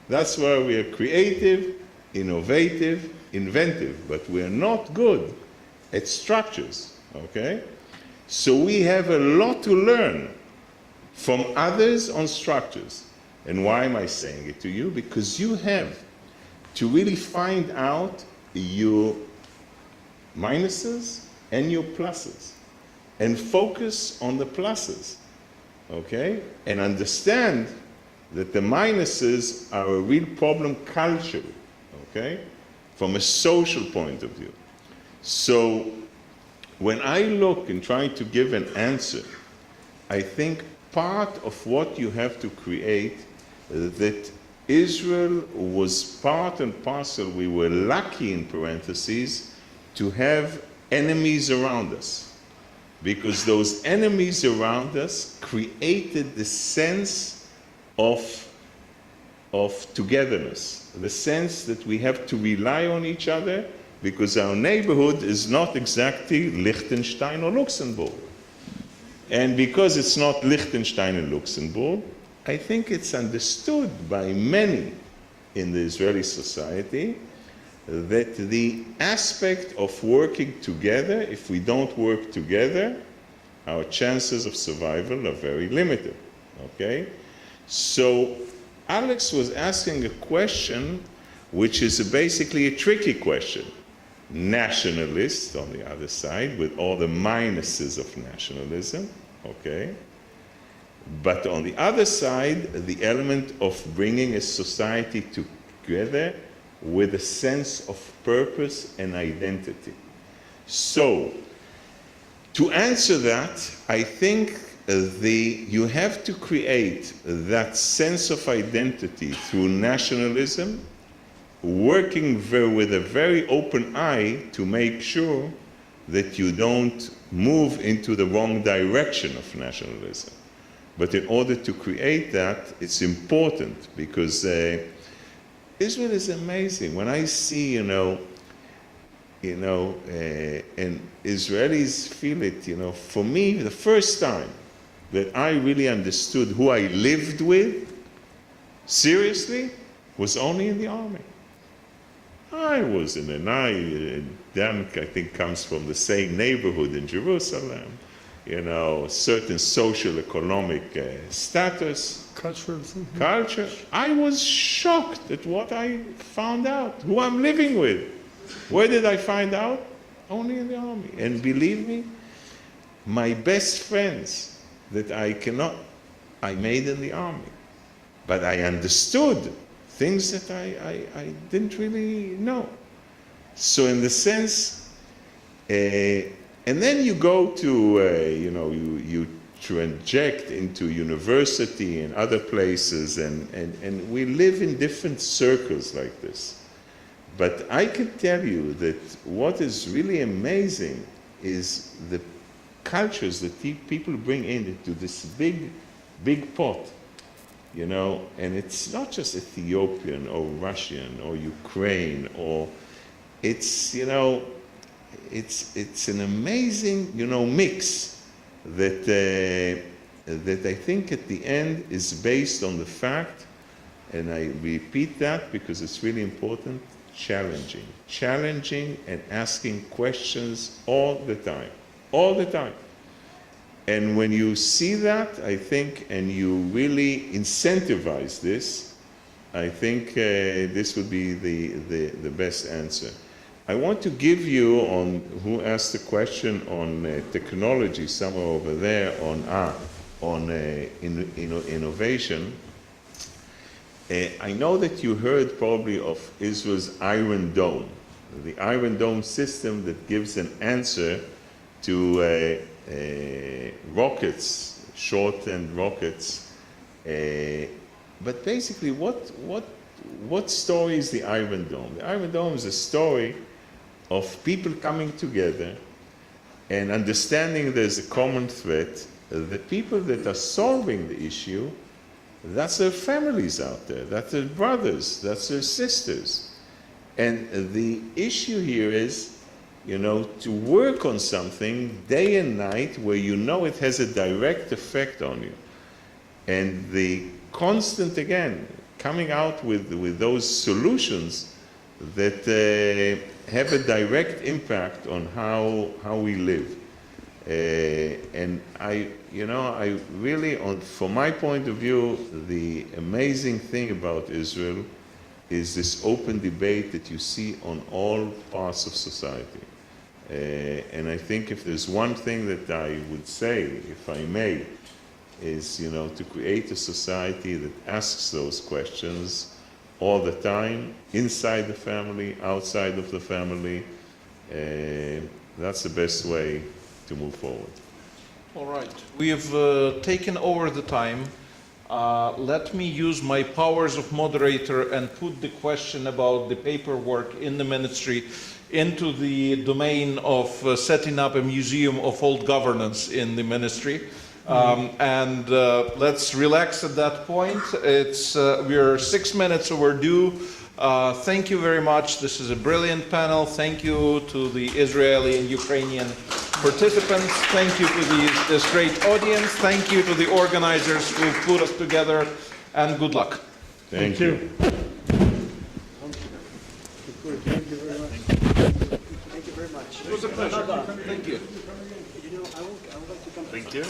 B: That's why we are creative, innovative, inventive, but we are not good at structures, okay? So we have a lot to learn from others on structures. And why am I saying it to you? Because you have to really find out your minuses and your pluses and focus on the pluses, okay? And understand that the minuses are a real problem culturally, okay? From a social point of view. So when I look and try to give an answer, I think part of what you have to create, that Israel was part and parcel, we were lucky in parentheses, to have enemies around us. Because those enemies around us created the sense of togetherness, the sense that we have to rely on each other, because our neighborhood is not exactly Liechtenstein or Luxembourg. And because it's not Liechtenstein and Luxembourg, I think it's understood by many in the Israeli society that the aspect of working together, if we don't work together, our chances of survival are very limited, okay? So Alex was asking a question which is basically a tricky question. Nationalist on the other side, with all the minuses of nationalism, okay? But on the other side, the element of bringing a society together with a sense of purpose and identity. So, to answer that, I think you have to create that sense of identity through nationalism, working with a very open eye to make sure that you don't move into the wrong direction of nationalism. But in order to create that, it's important, because Israel is amazing. When I see, and Israelis feel it, for me, the first time that I really understood who I lived with, seriously, was only in the army. I was in an Dan, I think, comes from the same neighborhood in Jerusalem, you know, certain social economic status, culture. I was shocked at what I found out, who I'm living with. Where did I find out? Only in the army. And believe me, my best friends that I made in the army. But I understood things that I didn't really know. So in the sense, and then you go to, you know, you transject into university and other places, and we live in different circles like this. But I can tell you that what is really amazing is the cultures that people bring into this big pot. You know, and it's not just Ethiopian or Russian or Ukraine, or it's, you know, it's an amazing, you know, mix that that I think at the end is based on the fact, and I repeat that because it's really important, challenging and asking questions all the time. And when you see that, I think, and you really incentivize this, I think this would be the best answer. I want to give you on who asked the question on technology, somewhere over there, on innovation. I know that you heard probably of Israel's Iron Dome, the Iron Dome system that gives an answer to rockets, short-end rockets. But basically, what story is the Iron Dome? The Iron Dome is a story of people coming together and understanding there's a common threat. The people that are solving the issue, that's their families out there, that's their brothers, that's their sisters. And the issue here is, you know, to work on something day and night where you know it has a direct effect on you. And the constant, again, coming out with those solutions that have a direct impact on how we live. And I really, from my point of view, the amazing thing about Israel is this open debate that you see on all parts of society. And I think if there's one thing that I would say, if I may, is, you know, to create a society that asks those questions all the time, inside the family, outside of the family. That's the best way to move forward.
A: All right. We have taken over the time. Let me use my powers of moderator and put the question about the paperwork in the ministry into the domain of setting up a museum of old governance in the ministry. And let's relax at that point. We're 6 minutes overdue. Thank you very much. This is a brilliant panel. Thank you to the Israeli and Ukrainian participants. Thank you to this great audience. Thank you to the organizers who put us together, and good luck.
B: Thank you.
E: Thank you very much.
A: It was a pleasure. Thank you.
E: You know, I would like to come.
B: Thank you.